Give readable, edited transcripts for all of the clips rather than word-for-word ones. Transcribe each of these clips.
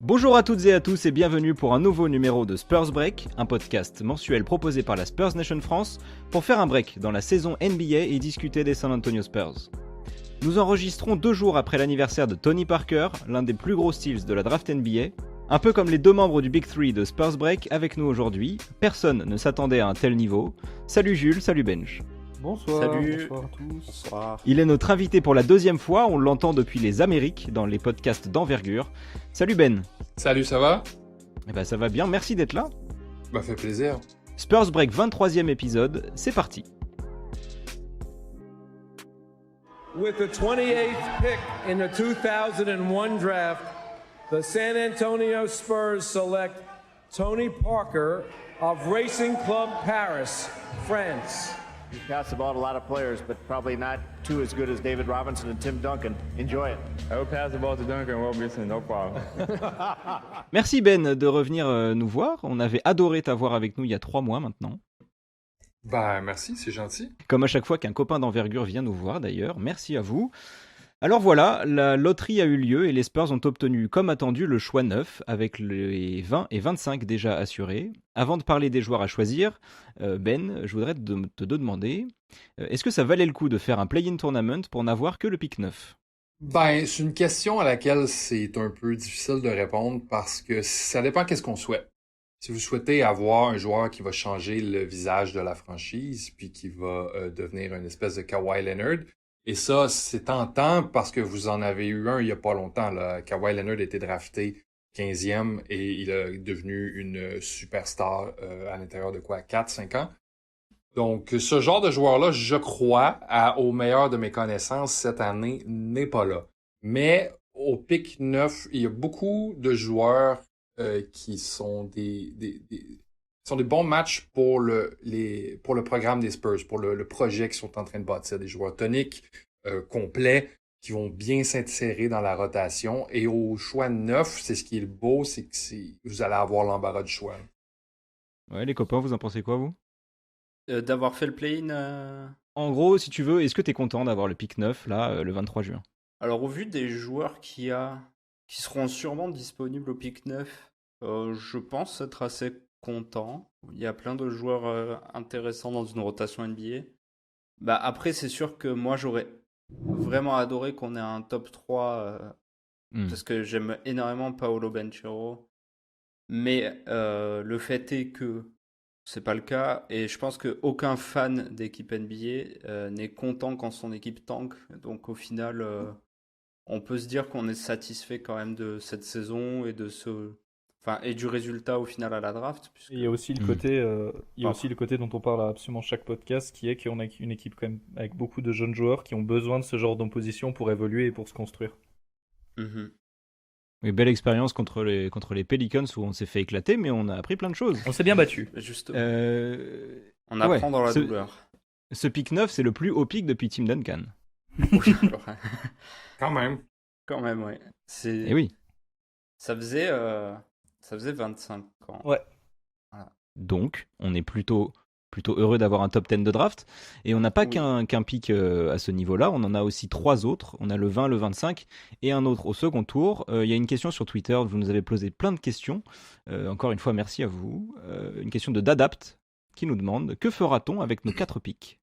Bonjour à toutes et à tous et bienvenue pour un nouveau numéro de Spurs Break, un podcast mensuel proposé par la Spurs Nation France pour faire un break dans la saison NBA et discuter des San Antonio Spurs. Nous enregistrons 2 jours après l'anniversaire de Tony Parker, l'un des plus gros steals de la draft NBA. Un peu comme les 2 membres du Big 3 de Spurs Break avec nous aujourd'hui, personne ne s'attendait à un tel niveau. Salut Jules, salut Benj. Bonsoir, Salut. bonsoir à tous. Bonsoir. Il est notre invité pour la 2e fois, on l'entend depuis les Amériques dans les podcasts d'envergure. Salut Ben. Salut, ça va? Eh ben ça va bien, merci d'être là. Bah, fait plaisir. Spurs Break 23e épisode, c'est parti. With the 28th pick in the 2001 draft, the San Antonio Spurs select Tony Parker of Racing Club Paris, France. You pass the ball to a lot of players, but probably not two as good as David Robinson and Tim Duncan. Enjoy it. I will pass the ball to Duncan Robinson, no problem. Merci Ben de revenir nous voir, on avait adoré t'avoir avec nous il y a 3 mois maintenant. Bah, merci, c'est gentil. Comme à chaque fois qu'un copain d'envergure vient nous voir d'ailleurs, merci à vous. Alors voilà, la loterie a eu lieu et les Spurs ont obtenu comme attendu le choix 9 avec les 20 et 25 déjà assurés. Avant de parler des joueurs à choisir, Ben, je voudrais te demander, est-ce que ça valait le coup de faire un play-in tournament pour n'avoir que le pick 9 ? Ben, c'est une question à laquelle c'est un peu difficile de répondre parce que ça dépend qu'est-ce qu'on souhaite. Si vous souhaitez avoir un joueur qui va changer le visage de la franchise puis qui va devenir une espèce de Kawhi Leonard, et ça, c'est tentant parce que vous en avez eu un il y a pas longtemps, là. Kawhi Leonard a été drafté 15e et il est devenu une superstar à l'intérieur de 4-5 ans. Donc, ce genre de joueur-là, je crois, au meilleur de mes connaissances, cette année, n'est pas là. Mais au pick 9, il y a beaucoup de joueurs qui sont des bons matchs pour le programme des Spurs, pour le projet qu'ils sont en train de bâtir. Des joueurs toniques, complets, qui vont bien s'insérer dans la rotation. Et au choix 9, c'est ce qui est beau, c'est que vous allez avoir l'embarras du choix. Ouais, les copains, vous en pensez quoi, vous ? D'avoir fait le play-in En gros, si tu veux, est-ce que t'es content d'avoir le pick 9, là, le 23 juin ? Alors, au vu des joueurs qui seront sûrement disponibles au pick 9, je pense être assez content. Il y a plein de joueurs intéressants dans une rotation NBA. Bah, après, c'est sûr que moi, j'aurais vraiment adoré qu'on ait un top 3 parce que j'aime énormément Paolo Banchero. Mais le fait est que c'est pas le cas et je pense qu'aucun fan d'équipe NBA n'est content quand son équipe tank. Donc au final, on peut se dire qu'on est satisfait quand même de cette saison et et du résultat au final à la draft. Il y a aussi le côté, aussi le côté dont on parle à absolument chaque podcast, qui est qu'on a une équipe quand même avec beaucoup de jeunes joueurs qui ont besoin de ce genre d'opposition pour évoluer et pour se construire. Oui, belle expérience contre les Pelicans où on s'est fait éclater, mais on a appris plein de choses. On s'est bien battu. Justement. On apprend dans la douleur. Ce pick 9, c'est le plus haut pick depuis Tim Duncan. Quand même. Quand même, ouais. Et oui. Ça faisait 25 ans. Ouais. Voilà. Donc, on est plutôt heureux d'avoir un top 10 de draft. Et on n'a pas qu'un pick à ce niveau-là. On en a aussi 3 autres. On a le 20, le 25 et un autre au second tour. Il y a une question sur Twitter. Vous nous avez posé plein de questions. Encore une fois, merci à vous. Une question de Dadapt qui nous demande: que fera-t-on avec nos 4 picks ?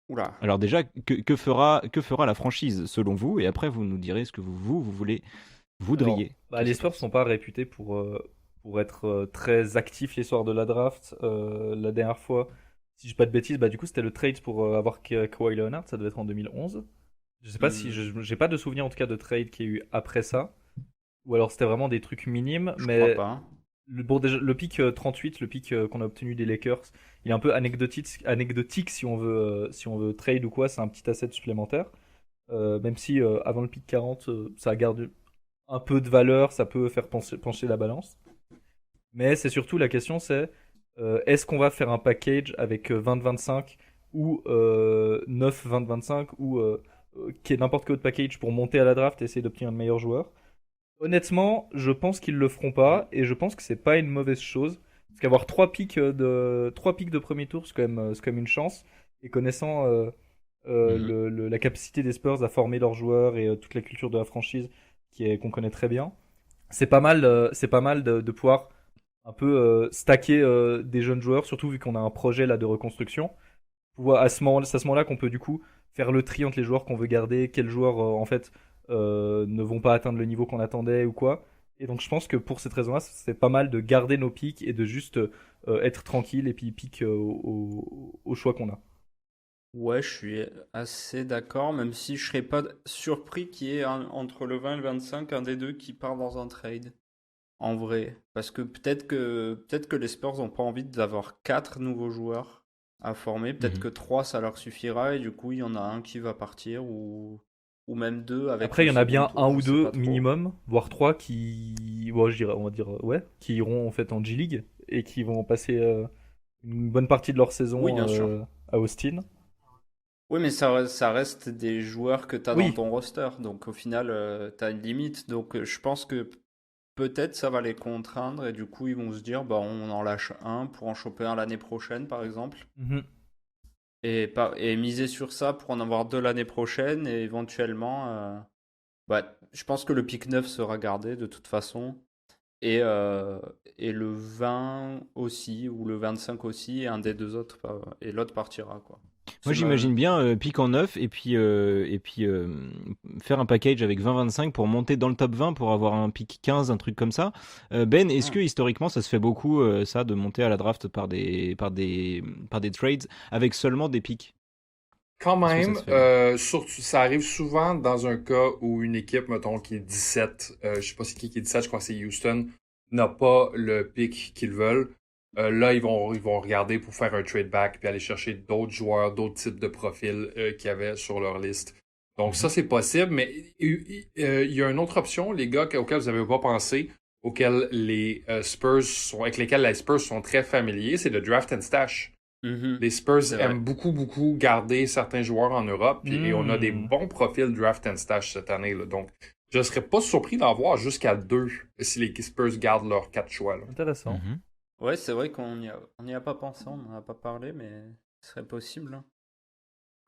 Oula. Alors déjà, que fera la franchise selon vous ? Et après, vous nous direz ce que vous voudriez. Alors, les Spurs ne sont pas réputés pour être très actifs les soirs de la draft. La dernière fois, si je dis pas de bêtises, du coup c'était le trade pour avoir Kawhi Leonard, ça devait être en 2011. Je sais pas si j'ai pas de souvenir en tout cas de trade qu'il y a eu après ça, ou alors c'était vraiment des trucs minimes. Je mais crois pas. Déjà, le pick 38, le pick qu'on a obtenu des Lakers, il est un peu anecdotique si on veut trade ou quoi, c'est un petit asset supplémentaire. Même si avant le pick 40, ça garde un peu de valeur, ça peut faire pencher la balance. Mais c'est surtout la question, c'est Est-ce qu'on va faire un package avec 20-25 ou 9-20-25 ou qui est n'importe quel autre package pour monter à la draft et essayer d'obtenir le meilleur joueur? Honnêtement, je pense qu'ils le feront pas et je pense que c'est pas une mauvaise chose. Parce qu'avoir 3 pics de premier tour, c'est quand même une chance. Et connaissant la capacité des Spurs à former leurs joueurs et toute la culture de la franchise qu'on connaît très bien, c'est pas mal de pouvoir un peu stacker des jeunes joueurs, surtout vu qu'on a un projet là de reconstruction. C'est à ce moment-là qu'on peut du coup faire le tri entre les joueurs qu'on veut garder, quels joueurs en fait ne vont pas atteindre le niveau qu'on attendait ou quoi. Et donc je pense que pour cette raison-là, c'est pas mal de garder nos pics et de juste être tranquille et puis pick au choix qu'on a. Ouais, je suis assez d'accord, même si je serais pas surpris qu'il y ait entre le 20 et le 25 un des deux qui part dans un trade. En vrai. Parce que peut-être que les Spurs n'ont pas envie d'avoir 4 nouveaux joueurs à former. Peut-être que 3 ça leur suffira et du coup il y en a un qui va partir ou même 2 avec Après, il le y en a second bien tour, un je ou sais deux pas trop. minimum, voire trois qui, ouais, on va dire, ouais, qui iront en fait en G League et qui vont passer une bonne partie de leur Oui, saison bien sûr. à Austin. Oui, mais ça reste des joueurs que tu as dans Oui, ton roster. Donc au final, tu as une limite. Donc je pense que peut-être ça va les contraindre et du coup ils vont se dire bah on en lâche un pour en choper un l'année prochaine par exemple. mhm. Et miser sur ça pour en avoir 2 l'année prochaine et éventuellement bah, je pense que le pick 9 sera gardé de toute façon et, euh, et le 20 aussi ou le 25 aussi et un des deux autres et l'autre partira quoi. Moi, C'est ma... j'imagine bien pick en 9 et puis faire un package avec 20-25 pour monter dans le top 20 pour avoir un pick 15, un truc comme ça. Ben, est-ce Ah. que historiquement ça se fait beaucoup ça de monter à la draft par des trades avec seulement des picks? Quand Est-ce que ça même, se fait? surtout, ça arrive souvent dans un cas où une équipe, mettons, qui est 17, je sais pas c'est qui est 17, je crois que c'est Houston, n'a pas le pick qu'ils veulent. Là, ils vont regarder pour faire un trade back puis aller chercher d'autres joueurs, d'autres types de profils qu'il y avait sur leur liste. Donc ça, Mhm. c'est possible, mais il y a une autre option, les gars auxquels vous n'avez pas pensé, auxquels les avec lesquels les Spurs sont très familiers, c'est le draft and stash. Mhm. Les Spurs C'est vrai. aiment beaucoup, beaucoup garder certains joueurs en Europe, et on a des Hmm, bons profils draft and stash cette année, là. Donc, je serais pas surpris d'en voir jusqu'à 2 si les Spurs gardent leurs 4 choix, là. intéressant. Mhm. Ouais, c'est vrai qu'on n'y a pas pensé, on n'en a pas parlé, mais ce serait possible, hein.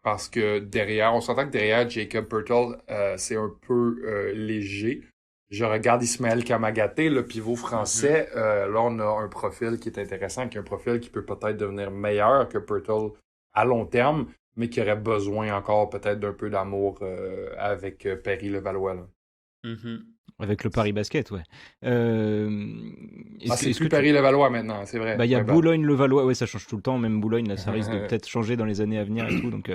Parce que derrière, on s'entend que derrière Jacob Poeltl, c'est un peu léger. Je regarde Ismaël Kamagaté, le pivot Mhm. français. Là, on a un profil qui est intéressant, qui est un profil qui peut peut-être devenir meilleur que Poeltl à long terme, mais qui aurait besoin encore peut-être d'un peu d'amour avec Perry Levallois, là. Mhm. Avec le Paris Basket, ouais. Euh, Ah, est-ce que, c'est est-ce que plus tu... Perry Levallois maintenant, c'est vrai. Bah, il y a My bad. Boulogne-Levallois, ouais, ça change tout le temps, même Boulogne, là, ça risque de peut-être changer dans les années à venir et tout, donc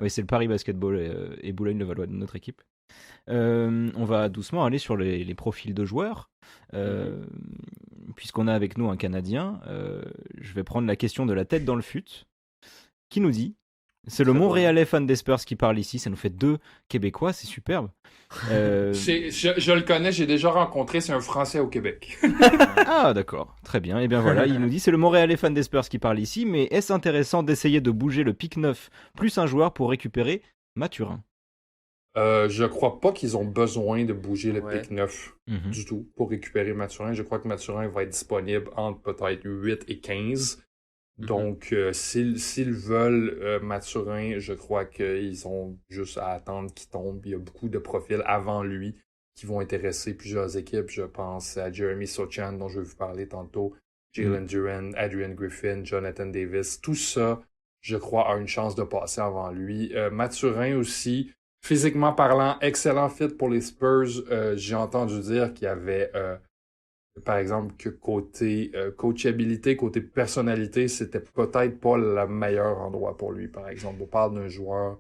ouais, c'est le Paris Basketball et Boulogne-Levallois de notre équipe. On va doucement aller sur les profils de joueurs. Mhm. Euh, Puisqu'on a avec nous un Canadien, je vais prendre la question de la tête dans le fut, qui nous dit, c'est le Très bonne. Montréalais fan des Spurs qui parle ici, ça nous fait 2 Québécois, c'est superbe. Euh, Je le connais, j'ai déjà rencontré, c'est un Français au Québec. Ah, d'accord, très bien. Et bien voilà, il nous dit c'est le Montréalais fan des Spurs qui parle ici, mais est-ce intéressant d'essayer de bouger le pic 9 plus un joueur pour récupérer Mathurin? Je crois pas qu'ils ont besoin de bouger le Ouais. pick 9 Mhm, du tout pour récupérer Mathurin. Je crois que Mathurin va être disponible entre peut-être 8 et 15. Mhm. Donc, s'ils veulent Mathurin, je crois qu'ils ont juste à attendre qu'il tombe. Il y a beaucoup de profils avant lui qui vont intéresser plusieurs équipes. Je pense à Jeremy Sochan, dont je vais vous parler tantôt, mhm. Jalen Duren, Adrian Griffin, Jonathan Davis. Tout ça, je crois, a une chance de passer avant lui. Mathurin aussi, physiquement parlant, excellent fit pour les Spurs. J'ai entendu dire qu'il y avait par exemple, que côté coachabilité, côté personnalité, c'était peut-être pas le meilleur endroit pour lui, par exemple. On parle d'un joueur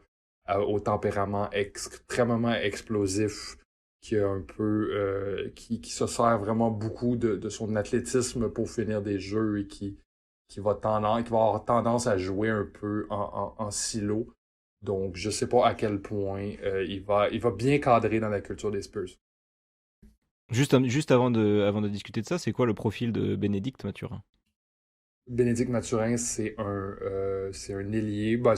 au tempérament extrêmement explosif, qui a un peu qui se sert vraiment beaucoup de son athlétisme pour finir des jeux et qui va avoir tendance à jouer un peu en silo. Donc, je sais pas à quel point il va bien cadrer dans la culture des Spurs. Juste avant de discuter de ça, c'est quoi le profil de Bénédicte Mathurin? Bénédicte Mathurin, c'est un ailier. Ben,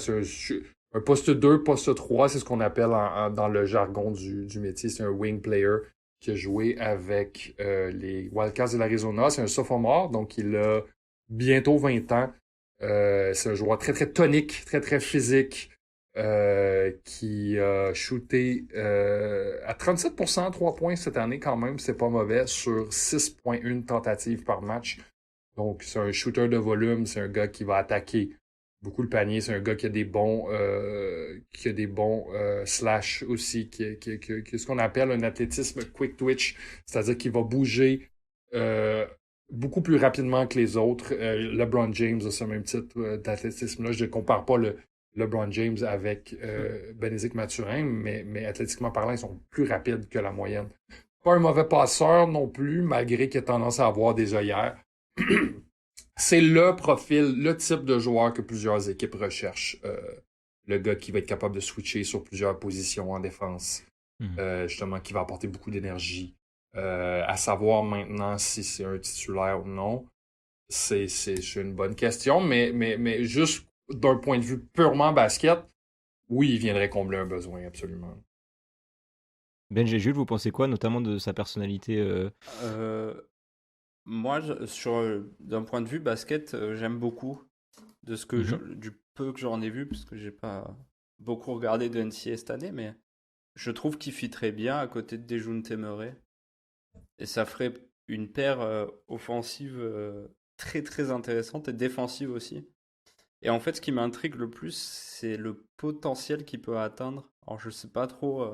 un poste 2, poste 3, c'est ce qu'on appelle dans le jargon du métier. C'est un wing player qui a joué avec les Wildcats de l'Arizona. C'est un sophomore, donc il a bientôt 20 ans. C'est un joueur très, très tonique, très, très physique, qui a shooté à 37% 3 points cette année quand même. C'est pas mauvais sur 6,1 tentatives par match. Donc, c'est un shooter de volume. C'est un gars qui va attaquer beaucoup le panier. C'est un gars qui a des bons slash aussi, qui a ce qu'on appelle un athlétisme quick twitch. C'est-à-dire qu'il va bouger beaucoup plus rapidement que les autres. LeBron James a ce même type d'athlétisme-là. Je ne compare pas le LeBron James avec Bénédicte Mathurin, mais athlétiquement parlant, ils sont plus rapides que la moyenne. Pas un mauvais passeur non plus, malgré qu'il a tendance à avoir des œillères. C'est le profil, le type de joueur que plusieurs équipes recherchent. Le gars qui va être capable de switcher sur plusieurs positions en défense. Justement, qui va apporter beaucoup d'énergie. À savoir maintenant si c'est un titulaire ou non, c'est une bonne question, mais juste d'un point de vue purement basket, oui, il viendrait combler un besoin, absolument. Benj et Jules, vous pensez quoi, notamment de sa personnalité Moi, d'un point de vue basket, j'aime beaucoup de ce que du peu que j'en ai vu, parce que j'ai pas beaucoup regardé de NCAA cette année, mais je trouve qu'il fit très bien à côté de Dejounte Murray. Et ça ferait une paire offensive très très intéressante et défensive aussi. Et en fait, ce qui m'intrigue le plus, c'est le potentiel qu'il peut atteindre. Alors, je sais pas trop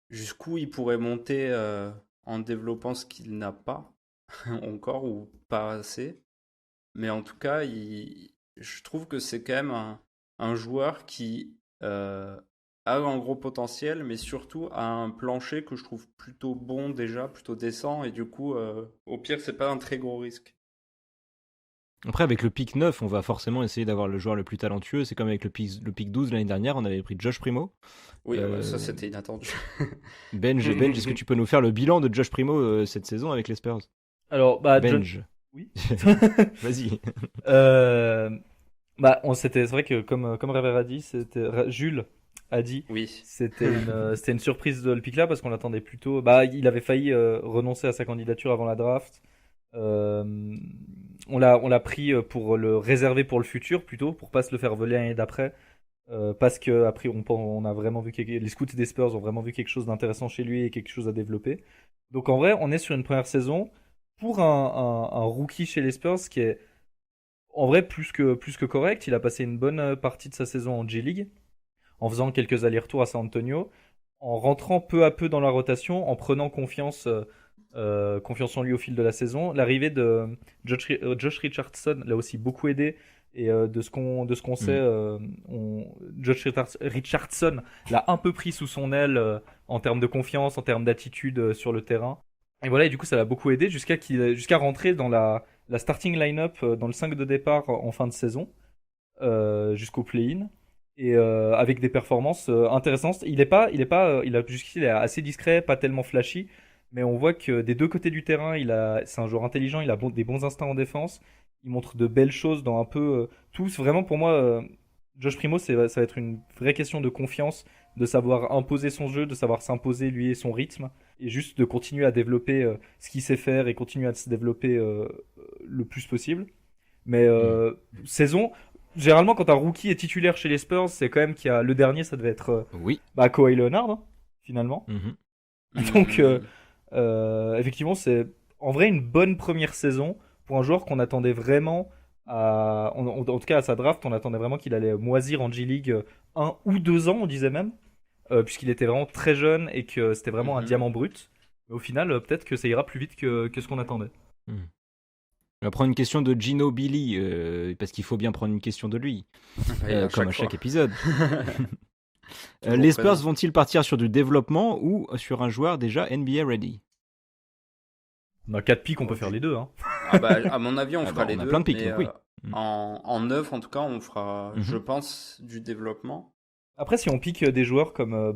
jusqu'où il pourrait monter en développant ce qu'il n'a pas encore ou pas assez. Mais en tout cas, je trouve que c'est quand même un joueur qui a un gros potentiel, mais surtout a un plancher que je trouve plutôt bon déjà, plutôt décent. Et du coup, au pire, c'est pas un très gros risque. Après, avec le pick 9, on va forcément essayer d'avoir le joueur le plus talentueux. C'est comme avec le pick 12 l'année dernière, on avait pris Josh Primo. Oui, ça c'était inattendu. Benj, est-ce que tu peux nous faire le bilan de Josh Primo cette saison avec les Spurs? Alors, Benj. Oui. Vas-y. C'est vrai que comme Rêver a dit, Jules a dit, oui. C'était une surprise de le pick là parce qu'on l'attendait plutôt. Il avait failli renoncer à sa candidature avant la draft. On l'a pris pour le réserver pour le futur plutôt, pour pas se le faire voler l'année d'après. Parce que après on a vraiment vu que les scouts des Spurs ont vraiment vu quelque chose d'intéressant chez lui et quelque chose à développer. Donc en vrai, on est sur une première saison pour un rookie chez les Spurs qui est en vrai plus que correct. Il a passé une bonne partie de sa saison en G-League en faisant quelques allers-retours à San Antonio, en rentrant peu à peu dans la rotation, en prenant confiance en lui au fil de la saison. L'arrivée de Josh Richardson l'a aussi beaucoup aidé. Et de ce qu'on sait, Josh Richardson l'a un peu pris sous son aile en termes de confiance, en termes d'attitude sur le terrain. Et voilà, et du coup, ça l'a beaucoup aidé jusqu'à rentrer dans la starting line-up, dans le 5 de départ en fin de saison, jusqu'au play-in. Et avec des performances intéressantes. Il est assez discret, pas tellement flashy, mais on voit que des deux côtés du terrain, c'est un joueur intelligent, il a des bons instincts en défense. Il montre de belles choses dans un peu tout. Vraiment, pour moi, Josh Primo, ça va être une vraie question de confiance, de savoir imposer son jeu, de savoir s'imposer lui et son rythme, et juste de continuer à développer ce qu'il sait faire et continuer à se développer le plus possible. Mais saison, généralement, quand un rookie est titulaire chez les Spurs, c'est quand même qu'il y a le dernier, ça devait être Kawhi Leonard, hein, finalement. Donc, effectivement, c'est en vrai une bonne première saison pour un joueur qu'on attendait vraiment en tout cas à sa draft, on attendait vraiment qu'il allait moisir en G-League 1 ou 2 ans, on disait même, puisqu'il était vraiment très jeune et que c'était vraiment un diamant brut. Mais au final, peut-être que ça ira plus vite que ce qu'on attendait. On va prendre une question de Gino Billy, parce qu'il faut bien prendre une question de lui, comme à chaque épisode. Les Spurs vont-ils partir sur du développement ou sur un joueur déjà NBA ready? On a 4 pics, on peut faire les deux. Hein. À mon avis, on fera les deux. On a plein de pics, oui. En 9, en tout cas, on fera, je pense, du développement. Après, si on pique des joueurs comme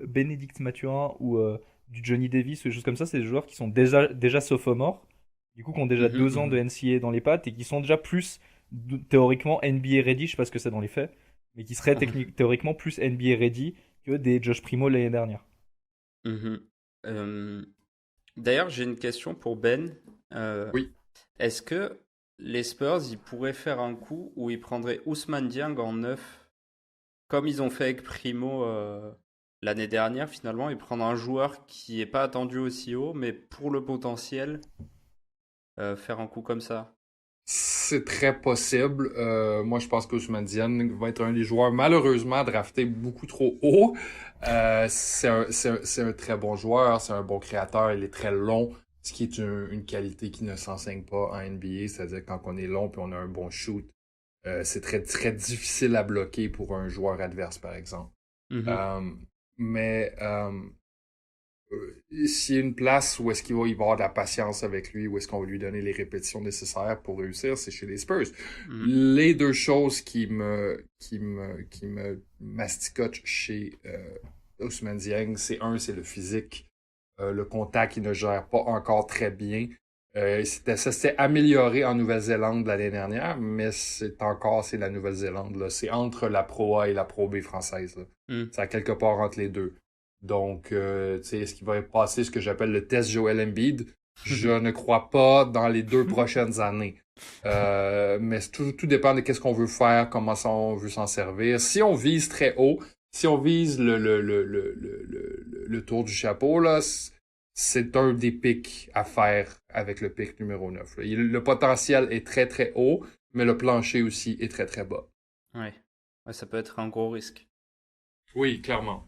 Bénédicte Mathurin ou du Johnny Davis ou des choses comme ça, c'est des joueurs qui sont déjà sophomores. du coup qui ont déjà 2 ans de NCAA dans les pattes et qui sont déjà plus théoriquement NBA ready, je sais pas ce que c'est dans les faits, mais qui seraient théoriquement plus NBA ready que des Josh Primo l'année dernière. D'ailleurs, j'ai une question pour Ben. Oui. Est-ce que les Spurs, ils pourraient faire un coup où ils prendraient Ousmane Dieng en 9, comme ils ont fait avec Primo l'année dernière, finalement, ils prennent un joueur qui n'est pas attendu aussi haut, mais pour le potentiel, faire un coup comme ça? C'est très possible. Moi, je pense qu'Ousmane Dieng va être un des joueurs malheureusement drafté beaucoup trop haut. C'est un très bon joueur, c'est un bon créateur, il est très long, ce qui est une qualité qui ne s'enseigne pas en NBA, c'est-à-dire quand on est long puis on a un bon shoot, c'est très, très difficile à bloquer pour un joueur adverse, par exemple. Mais s'il y a une place où est-ce qu'il va y avoir de la patience avec lui, où est-ce qu'on va lui donner les répétitions nécessaires pour réussir, c'est chez les Spurs. Les deux choses qui me masticotent chez Ousmane Dieng, c'est le physique. Le contact, il ne gère pas encore très bien. Ça s'est amélioré en Nouvelle-Zélande l'année dernière, mais c'est la Nouvelle-Zélande, là. C'est entre la Pro A et la Pro B française, là. C'est à quelque part entre les deux. Donc, tu sais, est-ce qu'il va passer ce que j'appelle le test Joel Embiid? Je ne crois pas dans les 2 prochaines années. Mais tout dépend de qu'est-ce qu'on veut faire, comment on veut s'en servir. Si on vise très haut, si on vise le tour du chapeau, là, c'est un des pics à faire avec le pic numéro 9. Là. Le potentiel est très très haut, mais le plancher aussi est très très bas. Ouais, ça peut être un gros risque. Oui, clairement.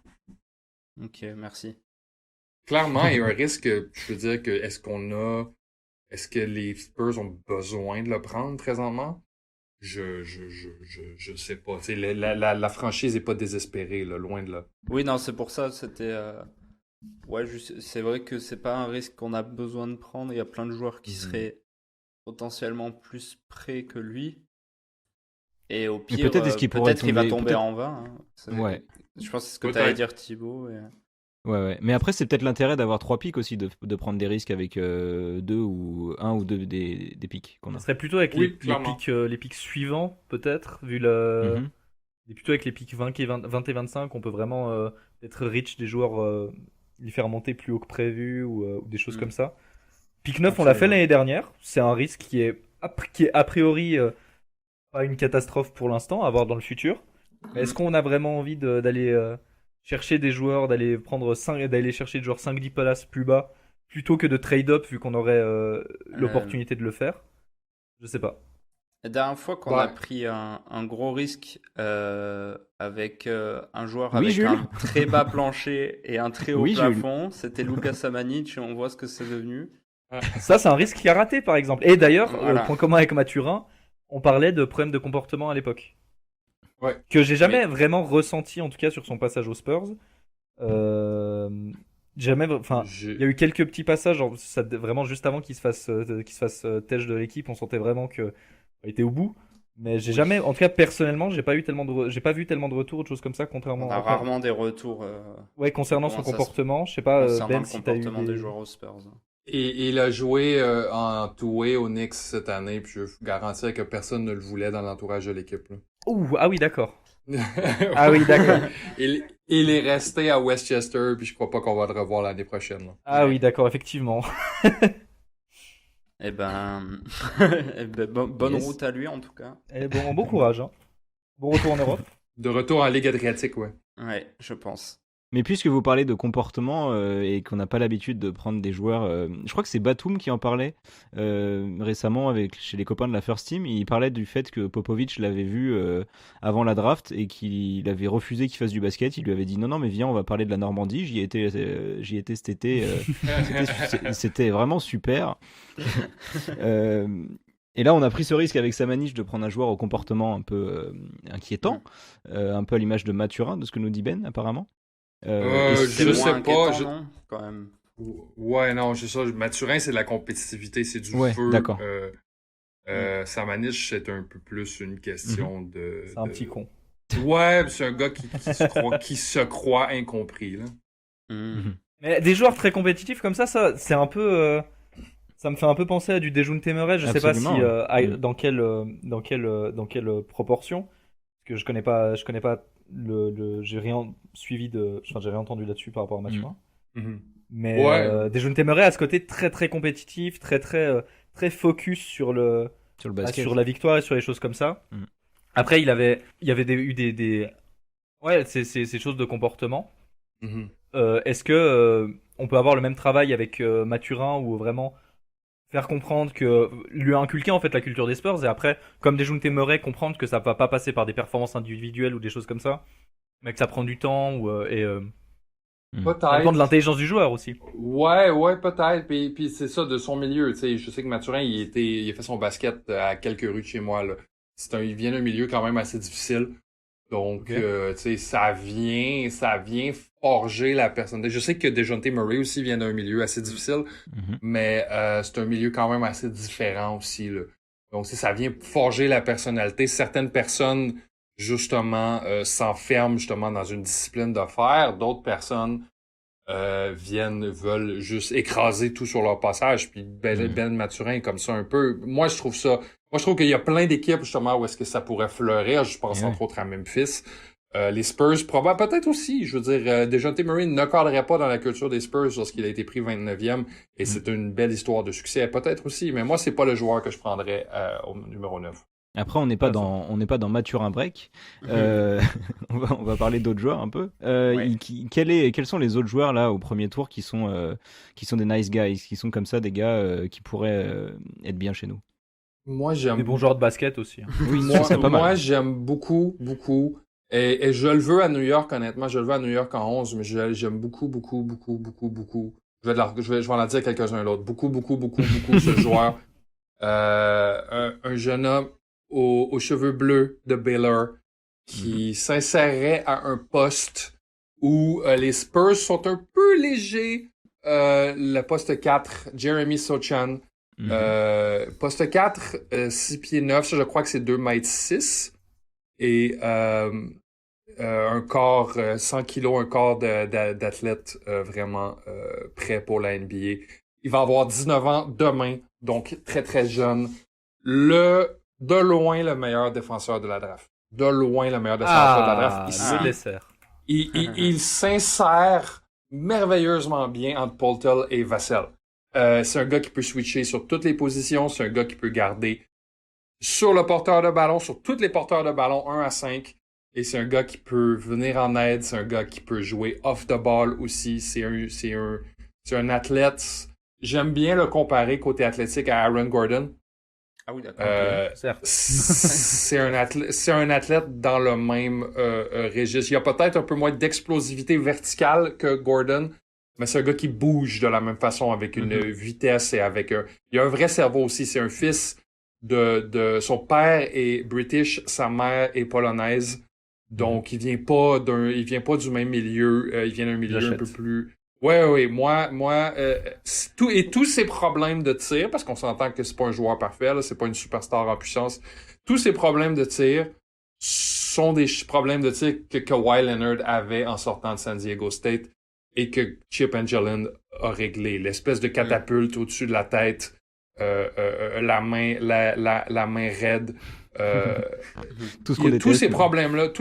Ok, merci. Clairement, il y a un risque, je veux dire que est-ce que les Spurs ont besoin de le prendre présentement? Je sais pas. Tu sais, la franchise est pas désespérée, là, loin de là. Oui, non, c'est pour ça, c'était... Ouais, c'est vrai que c'est pas un risque qu'on a besoin de prendre. Il y a plein de joueurs qui seraient potentiellement plus prêts que lui. Et au pire, peut-être il va tomber en vain. Hein. Ouais. Je pense que c'est ce que tu allais dire, Thibaut. Ouais. Mais après, c'est peut-être l'intérêt d'avoir 3 pics aussi, de prendre des risques avec 1 ou 2 des pics qu'on a. Ça serait plutôt avec les pics suivants, peut-être, vu et plutôt avec les pics 20 et 25, on peut vraiment être rich des joueurs, les faire monter plus haut que prévu ou des choses comme ça. Pic 9, on l'a fait l'année dernière. C'est un risque qui est a priori pas une catastrophe pour l'instant, à voir dans le futur. Mais est-ce qu'on a vraiment envie d'aller chercher des joueurs, d'aller chercher des joueurs 5-10 places plus bas, plutôt que de trade-up, vu qu'on aurait l'opportunité de le faire? Je sais pas. La dernière fois qu'on a pris un gros risque avec un joueur avec un très bas plancher et un très haut plafond, c'était Luka Samanic, et on voit ce que c'est devenu. Ça, c'est un risque qui a raté, par exemple. Et d'ailleurs, point commun avec Mathurin, on parlait de problèmes de comportement à l'époque. Ouais. Que j'ai jamais vraiment ressenti, en tout cas sur son passage aux Spurs. Il y a eu quelques petits passages, genre, vraiment juste avant qu'il se fasse têche de l'équipe, on sentait vraiment qu'il était au bout. Mais j'ai jamais, en tout cas personnellement, j'ai pas vu tellement de retours, de choses comme ça, contrairement. On a rarement des retours. Ouais, concernant son comportement, je sais pas. Concernant le comportement des joueurs aux Spurs. Et il a joué en two-way au Knicks cette année, puis je peux garantir que personne ne le voulait dans l'entourage de l'équipe. Là. Ah oui, d'accord. Ah oui, d'accord. Il est resté à Westchester, puis je crois pas qu'on va le revoir l'année prochaine. Là. Ah oui, d'accord, effectivement. Eh ben, bonne route à lui en tout cas. Bon courage. Hein. Bon retour en Europe. De retour en Ligue Adriatique, ouais. Ouais, je pense. Mais puisque vous parlez de comportement et qu'on n'a pas l'habitude de prendre des joueurs, je crois que c'est Batum qui en parlait récemment chez les copains de la First Team. Il parlait du fait que Popovic l'avait vu avant la draft et qu'il avait refusé qu'il fasse du basket. Il lui avait dit non mais viens, on va parler de la Normandie. J'y étais cet été. C'était vraiment super. Et là, on a pris ce risque avec Samanic de prendre un joueur au comportement un peu inquiétant, un peu à l'image de Mathurin, de ce que nous dit Ben apparemment. Je sais pas. Non, quand même. Ouais, non, c'est ça. Mathurin, c'est de la compétitivité, c'est du feu. D'accord. Samanic, c'est un peu plus une question de. C'est un petit con. Ouais, c'est un gars qui se croit incompris. Là. Mais des joueurs très compétitifs comme ça c'est un peu. Ça me fait un peu penser à du Dejounte Murray. Je sais pas si Absolument, ouais. dans quelle proportion, parce que je connais pas j'ai rien suivi j'ai rien entendu là-dessus par rapport à Mathurin. Mhm. Mais Ouais. Dejounte Murray a ce côté très très compétitif, très focus sur Sur le basket. sur la victoire et sur les choses comme ça. Mm. Après, il y avait eu ouais, ces choses de comportement. Mhm. Est-ce que on peut avoir le même travail avec Mathurin ou vraiment faire comprendre que lui inculquer en fait la culture des Spurs et après, comme Dejounte Murray, comprendre que ça va pas passer par des performances individuelles ou des choses comme ça, mais que ça prend du temps ça dépend de Peut-être. l'intelligence du joueur aussi. Ouais, peut-être. Puis c'est ça, de son milieu. Tu sais, je sais que Mathurin, il a fait son basket à quelques rues de chez moi, là. Il vient d'un milieu quand même assez difficile. Donc, Ok. tu sais, ça vient forger la personne. Je sais que Dejounte Murray aussi vient d'un milieu assez difficile, Mhm. mais c'est un milieu quand même assez différent aussi, là. Donc, ça vient forger la personnalité. Certaines personnes, justement, s'enferment justement dans une discipline de fer. D'autres personnes veulent juste écraser tout sur leur passage. Puis Ben Mathurin est comme ça un peu. Moi, je trouve qu'il y a plein d'équipes, justement, où est-ce que ça pourrait fleurir. Je pense, Et ouais. entre autres, à Memphis. Les Spurs, peut-être aussi. Je veux dire, Dejounte Murray ne cadrerait pas dans la culture des Spurs lorsqu'il a été pris 29e. Et c'est une belle histoire de succès. Peut-être aussi. Mais moi, c'est pas le joueur que je prendrais au numéro 9. Après, on n'est pas dans Mathurin Break. On va parler d'autres joueurs un peu. Ouais. Quels sont les autres joueurs là au premier tour qui sont des nice guys, qui sont comme ça des gars qui pourraient être bien chez nous? Moi, Des j'aime bons joueurs de basket aussi. Oui, ça serait pas mal. Moi, j'aime beaucoup. Et je le veux à New York, honnêtement. Je le veux à New York en 11, mais j'aime beaucoup. Je vais en dire quelques-uns l'autre. Beaucoup ce joueur. Un jeune homme aux cheveux bleus de Baylor qui s'insérerait à un poste où les Spurs sont un peu légers. Le poste 4, Jeremy Sochan. Poste 4, 6 pieds 9, ça je crois que c'est 2 mètres 6. Et un corps 100 kilos, un corps d'athlète vraiment prêt pour la NBA. Il va avoir 19 ans demain, donc très très jeune. De loin le meilleur défenseur de la draft. De loin le meilleur défenseur de la draft. Le dessert. Il s'insère merveilleusement bien entre Poltel et Vassell. C'est un gars qui peut switcher sur toutes les positions. C'est un gars qui peut garder sur le porteur de ballon, sur tous les porteurs de ballon 1 à 5. Et c'est un gars qui peut venir en aide. C'est un gars qui peut jouer off the ball aussi. C'est un athlète. J'aime bien le comparer côté athlétique à Aaron Gordon. Ah oui, d'accord. Certes. C'est un athlète dans le même registre. Il y a peut-être un peu moins d'explosivité verticale que Gordon, mais c'est un gars qui bouge de la même façon avec une vitesse et il y a un vrai cerveau aussi. C'est un fils de son père est British, sa mère est polonaise. Donc il vient pas du même milieu, il vient d'un milieu un peu plus. Ouais, moi, tous ces problèmes de tir, parce qu'on s'entend que c'est pas un joueur parfait, là, c'est pas une superstar en puissance. Tous ces problèmes de tir sont des problèmes de tir que Kawhi Leonard avait en sortant de San Diego State et que Chip Angelin a réglé. L'espèce de catapulte au-dessus de la tête, la main raide. Tous ces problèmes-là,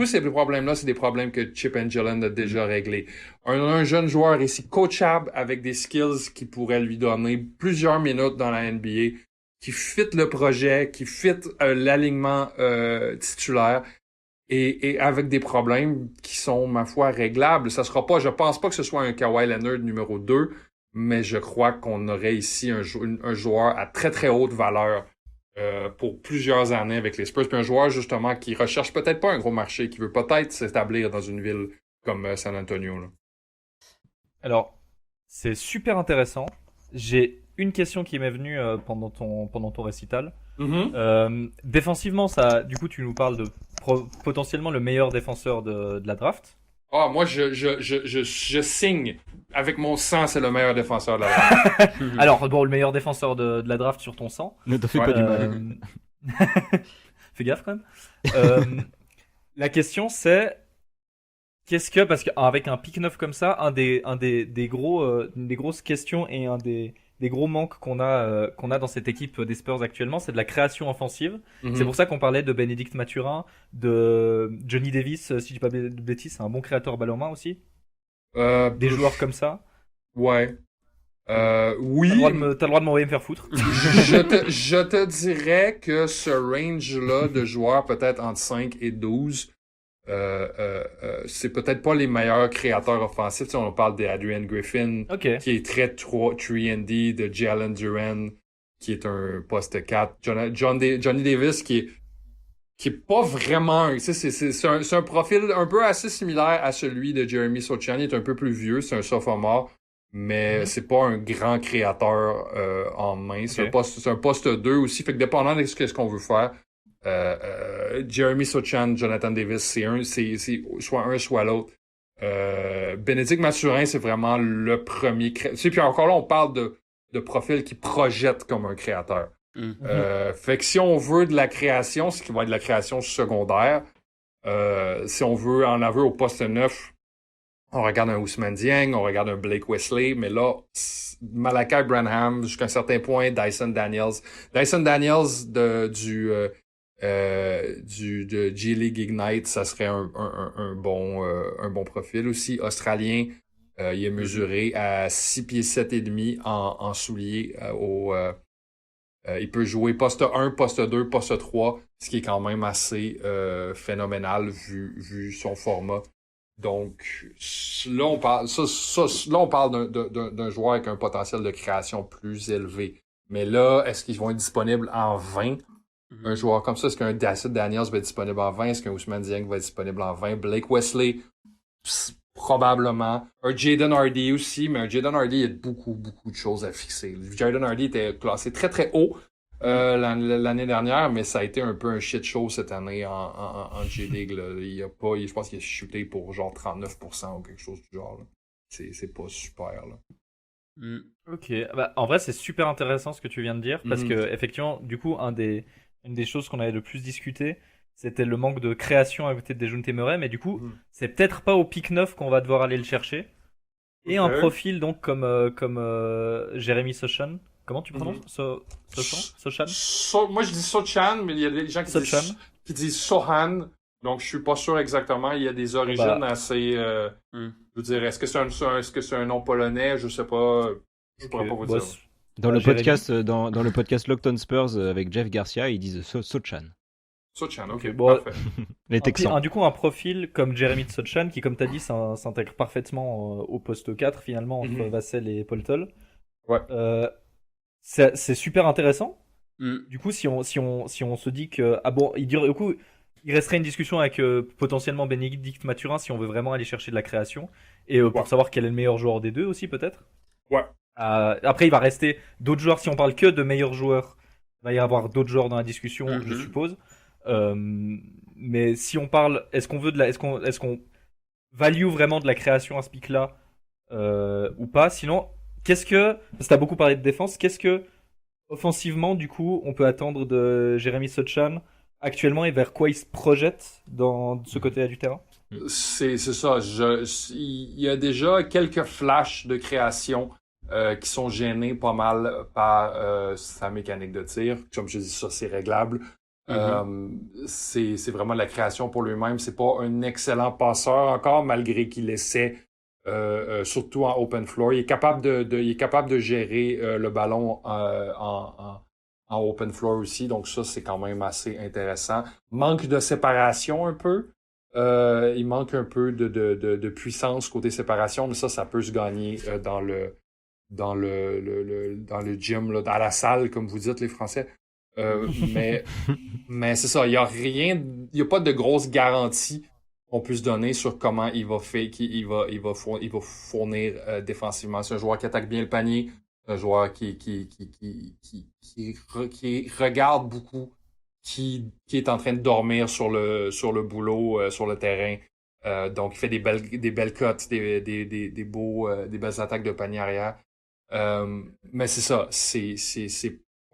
c'est des problèmes que Chip Angelin a déjà réglés. Un jeune joueur ici coachable avec des skills qui pourraient lui donner plusieurs minutes dans la NBA, qui fit le projet, qui fit l'alignement titulaire et avec des problèmes qui sont, ma foi, réglables. Ça sera pas, je pense pas que ce soit un Kawhi Leonard numéro 2, mais je crois qu'on aurait ici un joueur à très très haute valeur pour plusieurs années avec les Spurs. Puis un joueur, justement, qui recherche peut-être pas un gros marché, qui veut peut-être s'établir dans une ville comme San Antonio. Là. Alors, c'est super intéressant. J'ai une question qui m'est venue pendant ton récital. Défensivement, du coup, tu nous parles de potentiellement le meilleur défenseur de la draft. Ah, moi, je signe. Avec mon sang, c'est le meilleur défenseur de la draft. Alors, bon, le meilleur défenseur de la draft sur ton sang. Ne te fais pas du mal. Fais gaffe quand même. La question c'est parce qu'avec un pick 9 comme ça, une des grosses questions et un des des gros manques qu'on a dans cette équipe des Spurs actuellement, c'est de la création offensive. Mhm. C'est pour ça qu'on parlait de Bénédicte Mathurin, de Johnny Davis, si je dis pas de bêtises, c'est un bon créateur balle en main aussi. Des joueurs comme ça. Ouais. Oui. T'as le droit de m'envoyer me faire foutre. Je te dirais que ce range-là de joueurs, peut-être entre 5 et 12, c'est peut-être pas les meilleurs créateurs offensifs. Tu sais, on parle d'Adrian Griffin, Ok. qui est très 3&D, de Jalen Duren, qui est un poste 4, Johnny Davis, qui est pas vraiment, tu sais, c'est un profil un peu assez similaire à celui de Jeremy Sochan. Il est un peu plus vieux, c'est un sophomore, mais c'est pas un grand créateur en main. C'est un poste 2 aussi. Fait que dépendant de ce qu'on veut faire, Jeremy Sochan, Jonathan Davis, c'est soit un, soit l'autre. Bénédicte Mathurin, c'est vraiment le premier tu sais, puis encore là, on parle de profil qui projette comme un créateur. Fait que si on veut de la création, ce qui va être de la création secondaire, si on veut en avoir au poste 9, on regarde un Ousmane Dieng, on regarde un Blake Wesley, mais là, Malachi Branham, jusqu'à un certain point, Dyson Daniels. Dyson Daniels de G-League Ignite, ça serait un bon profil aussi. Australien, il est mesuré à 6 pieds 7 et demi en souliers il peut jouer poste 1, poste 2, poste 3, ce qui est quand même assez phénoménal vu son format. Donc, là, on parle d'un joueur avec un potentiel de création plus élevé. Mais là, est-ce qu'ils vont être disponibles en 20? Un joueur comme ça, est-ce qu'un Dyson Daniels va être disponible en 20? Est-ce qu'un Ousmane Dieng va être disponible en 20? Blake Wesley, probablement. Un Jaden Hardy aussi, mais un Jaden Hardy, il y a beaucoup de choses à fixer. Jaden Hardy était classé très très haut l'année dernière, mais ça a été un peu un shit show cette année en G-League. Je pense qu'il a shooté pour genre 39% ou quelque chose du genre. Là. C'est pas super. Là. Ok, bah, en vrai c'est super intéressant ce que tu viens de dire parce que effectivement du coup une des choses qu'on avait le plus discuté c'était le manque de création à côté de Dejounte Murray, mais du coup c'est peut-être pas au pick 9 qu'on va devoir aller le chercher et un profil donc comme Jeremy Sochan. Comment tu prononces Sochan? Moi je dis Sochan, mais il y a des gens qui disent Sohan. Donc, je suis pas sûr exactement. Il y a des origines assez... je veux dire, est-ce que c'est un nom polonais? Je sais pas. Je pourrais pas vous dire. Dans le podcast, dans le podcast Locked On Spurs avec Jeff Garcia, ils disent Sochan. Sochan, ok, bon, parfait. Les Texans. Du coup, un profil comme Jeremy Sochan, qui, comme tu as dit, s'intègre parfaitement au poste 4, finalement, entre Vassell et Poltol. Ouais. C'est super intéressant. Du coup, si on se dit que... Ah bon, il resterait une discussion avec potentiellement Bénédicte Mathurin si on veut vraiment aller chercher de la création. Et pour savoir quel est le meilleur joueur des deux aussi, peut-être. Ouais. Après, il va rester d'autres joueurs. Si on parle que de meilleurs joueurs, il va y avoir d'autres joueurs dans la discussion, je suppose. Mais si on parle, est-ce qu'on value vraiment de la création à ce pic-là ou pas? Sinon, parce que t'as beaucoup parlé de défense, qu'est-ce que offensivement, du coup, on peut attendre de Jeremy Sochan actuellement et vers quoi il se projette dans ce côté-là du terrain? C'est ça. Il y a déjà quelques flashs de création qui sont gênés pas mal par sa mécanique de tir. Comme je dis, ça, c'est réglable. C'est vraiment de la création pour lui-même. C'est pas un excellent passeur encore, malgré qu'il essaie, surtout en open floor. Il est capable de gérer le ballon en open floor aussi. Donc ça, c'est quand même assez intéressant. Manque de séparation un peu. Il manque un peu de puissance côté séparation, mais ça peut se gagner dans le gym, là, dans la salle, comme vous dites les Français. Mais c'est ça, il y a pas de grosse garantie qu'on puisse donner sur comment il va fournir défensivement. C'est un joueur qui attaque bien le panier, un joueur qui regarde beaucoup, qui est en train de dormir sur le boulot, sur le terrain. Donc il fait des belles cotes, des belles attaques de panier arrière. Mais c'est ça, c'est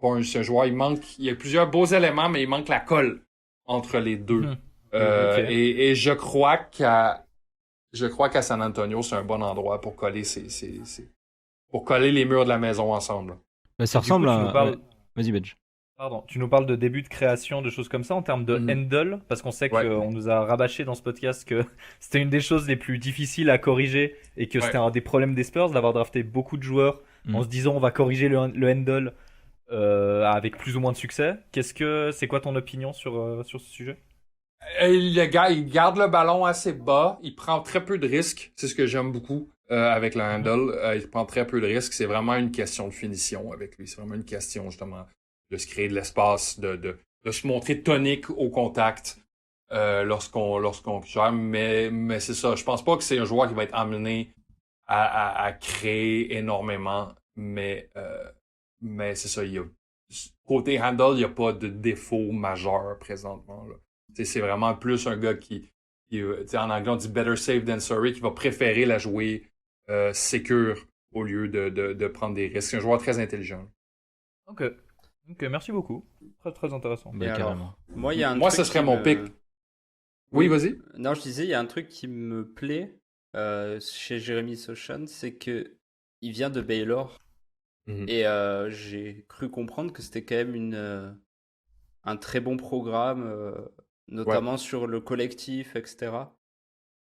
un joueur, il y a plusieurs beaux éléments, mais il manque la colle entre les deux. Okay. Et je crois qu'à San Antonio, c'est un bon endroit pour coller pour coller les murs de la maison ensemble. Bah, ça Et du coup, ressemble tu à. nous parles- Ouais. Vas-y, Benj. Pardon, tu nous parles de début de création, de choses comme ça en termes de handle, parce qu'on sait Ouais. qu'on nous a rabâché dans ce podcast que c'était une des choses les plus difficiles à corriger et que c'était un des problèmes des Spurs d'avoir drafté beaucoup de joueurs en se disant on va corriger le handle avec plus ou moins de succès. C'est quoi ton opinion sur ce sujet? Il garde le ballon assez bas, il prend très peu de risques, c'est ce que j'aime beaucoup avec le handle. Il prend très peu de risques, c'est vraiment une question de finition avec lui. C'est vraiment une question justement de se créer de l'espace, de se montrer tonique au contact lorsqu'on gère. Mais c'est ça, je pense pas que c'est un joueur qui va être amené à créer énormément, mais c'est ça, côté handle, il n'y a pas de défaut majeur présentement, là. C'est vraiment plus un gars qui en anglais on dit better safe than sorry, qui va préférer la jouer sécure au lieu de prendre des risques. C'est un joueur très intelligent. Ok, merci beaucoup. Très très intéressant. Bah, alors, carrément. Moi, ce serait mon pick. Oui, vas-y. Non, je disais, il y a un truc qui me plaît chez Jeremy Sochan, c'est que il vient de Baylor. Et j'ai cru comprendre que c'était quand même un très bon programme, notamment sur le collectif, etc.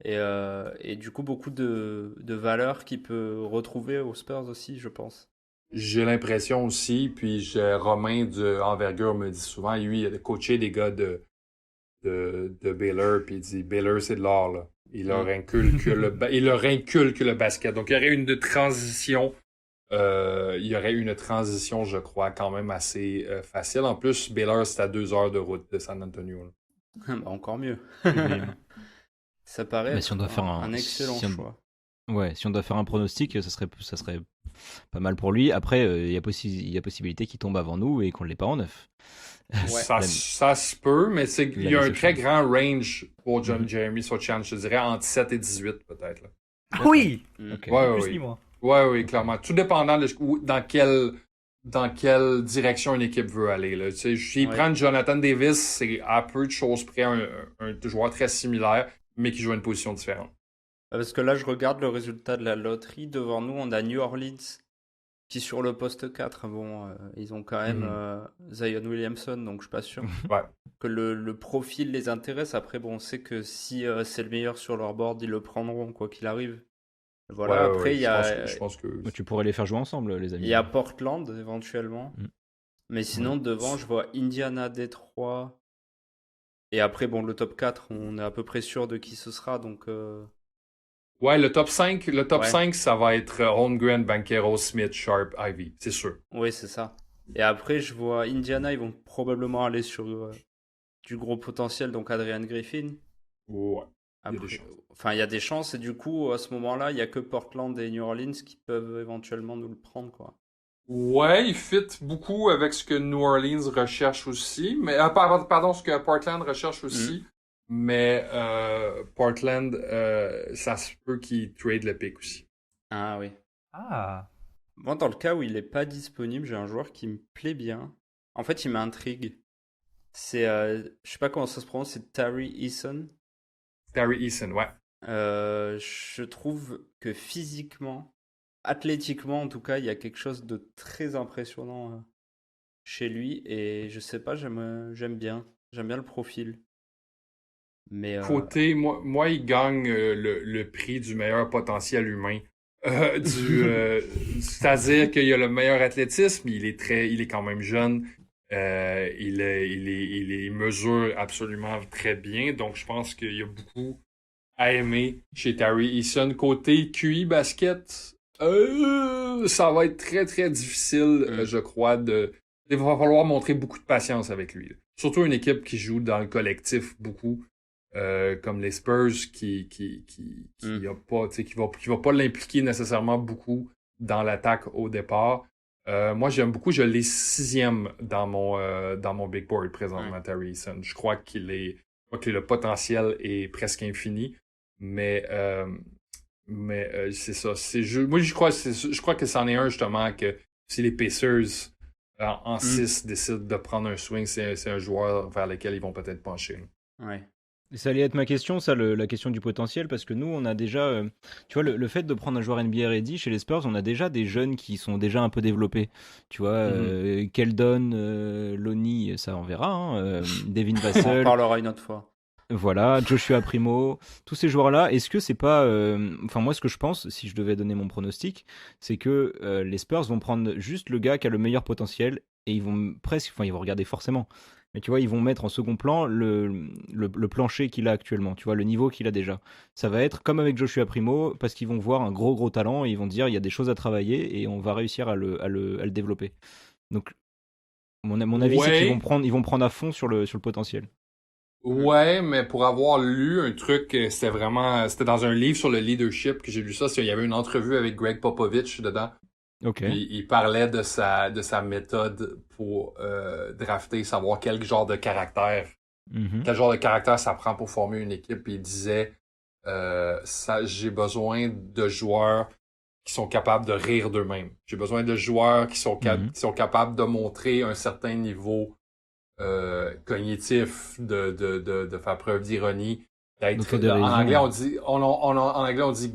Et du coup, beaucoup de valeurs qu'il peut retrouver aux Spurs aussi, je pense. J'ai l'impression aussi, puis Romain de Envergure me dit souvent, lui, il a coaché des gars de Baylor, puis il dit Baylor, c'est de l'or, là. Il leur inculque le basket. Donc, il y aurait une transition. Il y aurait une transition, je crois, quand même assez facile. En plus, Baylor, c'est à 2 heures de route de San Antonio, là. Encore mieux. Ça paraît Mais si on doit faire un excellent choix. Ouais, si on doit faire un pronostic, ça serait pas mal pour lui. Après, il y a possibilité qu'il tombe avant nous et qu'on ne l'ait pas en 9. Ça se peut, mais il y a un très grand range pour Jeremy Sochan, je dirais entre 7 et 18 peut-être, là. Ah oui! Okay. Plus ni moins. Oui, clairement. Tout dépendant dans quelle direction une équipe veut aller, là. Tu sais, s'ils prennent Jonathan Davis, c'est à peu de choses près un joueur très similaire, mais qui joue une position différente. Parce que là, je regarde le résultat de la loterie. Devant nous, on a New Orleans qui, sur le poste 4, ils ont quand même Zion Williamson, donc je suis pas sûr que le profil les intéresse. Après, bon, on sait que si c'est le meilleur sur leur board, ils le prendront, quoi qu'il arrive. Voilà, après, il y a. Je pense que... Tu pourrais les faire jouer ensemble, les amis. Il y a Portland, éventuellement. Mais sinon, devant, je vois Indiana, Détroit. Et après, bon, le top 4, on est à peu près sûr de qui ce sera, donc. Ouais, le top 5, ça va être Holmgren, Banchero, Smith, Sharp, Ivy, c'est sûr. Oui, c'est ça. Et après, je vois Indiana, ils vont probablement aller sur du gros potentiel, donc Adrian Griffin. Ouais. Il y a des chances, et du coup, à ce moment-là, il n'y a que Portland et New Orleans qui peuvent éventuellement nous le prendre, quoi. Ouais, il fit beaucoup avec ce que New Orleans recherche aussi, mais pardon, ce que Portland recherche aussi. Mais Portland, ça se peut qu'il trade le pick aussi. Ah oui. Ah. Moi, dans le cas où il n'est pas disponible, j'ai un joueur qui me plaît bien. En fait, il m'intrigue. C'est, je sais pas comment ça se prononce, c'est Tari Eason. Tari Eason, ouais. Je trouve que physiquement, athlétiquement en tout cas, il y a quelque chose de très impressionnant chez lui. Et je sais pas, j'aime bien. J'aime bien le profil. Mais côté, moi, il gagne le prix du meilleur potentiel humain. C'est-à-dire qu'il a le meilleur athlétisme, il est quand même jeune. Il mesure absolument très bien. Donc, je pense qu'il y a beaucoup à aimer chez Tari Eason. Côté QI basket, ça va être très, très difficile, je crois. Il va falloir montrer beaucoup de patience avec lui. Surtout une équipe qui joue dans le collectif beaucoup. Comme les Spurs qui va pas l'impliquer nécessairement beaucoup dans l'attaque au départ. Moi j'aime beaucoup, je l'ai 6e dans mon big board présentement, Tari Eason. Je crois que le potentiel est presque infini, mais c'est ça. Moi je crois que c'en est un justement que si les Pacers en 6 décident de prendre un swing, c'est un joueur vers lequel ils vont peut-être pencher. Ouais. Ça allait être ma question, ça, la question du potentiel, parce que nous, on a déjà, tu vois, le fait de prendre un joueur NBA ready chez les Spurs, on a déjà des jeunes qui sont déjà un peu développés. Tu vois, Keldon, Lonnie, ça on verra, hein, Devin On en Vassell, parlera une autre fois. voilà, Joshua Primo, tous ces joueurs-là, est-ce que c'est pas, enfin moi ce que je pense, si je devais donner mon pronostic, c'est que les Spurs vont prendre juste le gars qui a le meilleur potentiel et ils vont presque, enfin ils vont regarder forcément, mais tu vois ils vont mettre en second plan le plancher qu'il a actuellement, tu vois le niveau qu'il a déjà. Ça va être comme avec Joshua Primo parce qu'ils vont voir un gros talent et ils vont dire il y a des choses à travailler et on va réussir à le développer. Donc mon avis c'est qu'ils vont prendre à fond sur le potentiel. Ouais, mais pour avoir lu un truc, c'était dans un livre sur le leadership que j'ai lu ça. Il y avait une entrevue avec Greg Popovich dedans. Ok. Puis il parlait de sa méthode pour drafter, savoir quel genre de caractère ça prend pour former une équipe. Puis il disait, j'ai besoin de joueurs qui sont capables de rire d'eux-mêmes. J'ai besoin de joueurs qui sont capables de montrer un certain niveau cognitif, de faire preuve d'ironie, en anglais on dit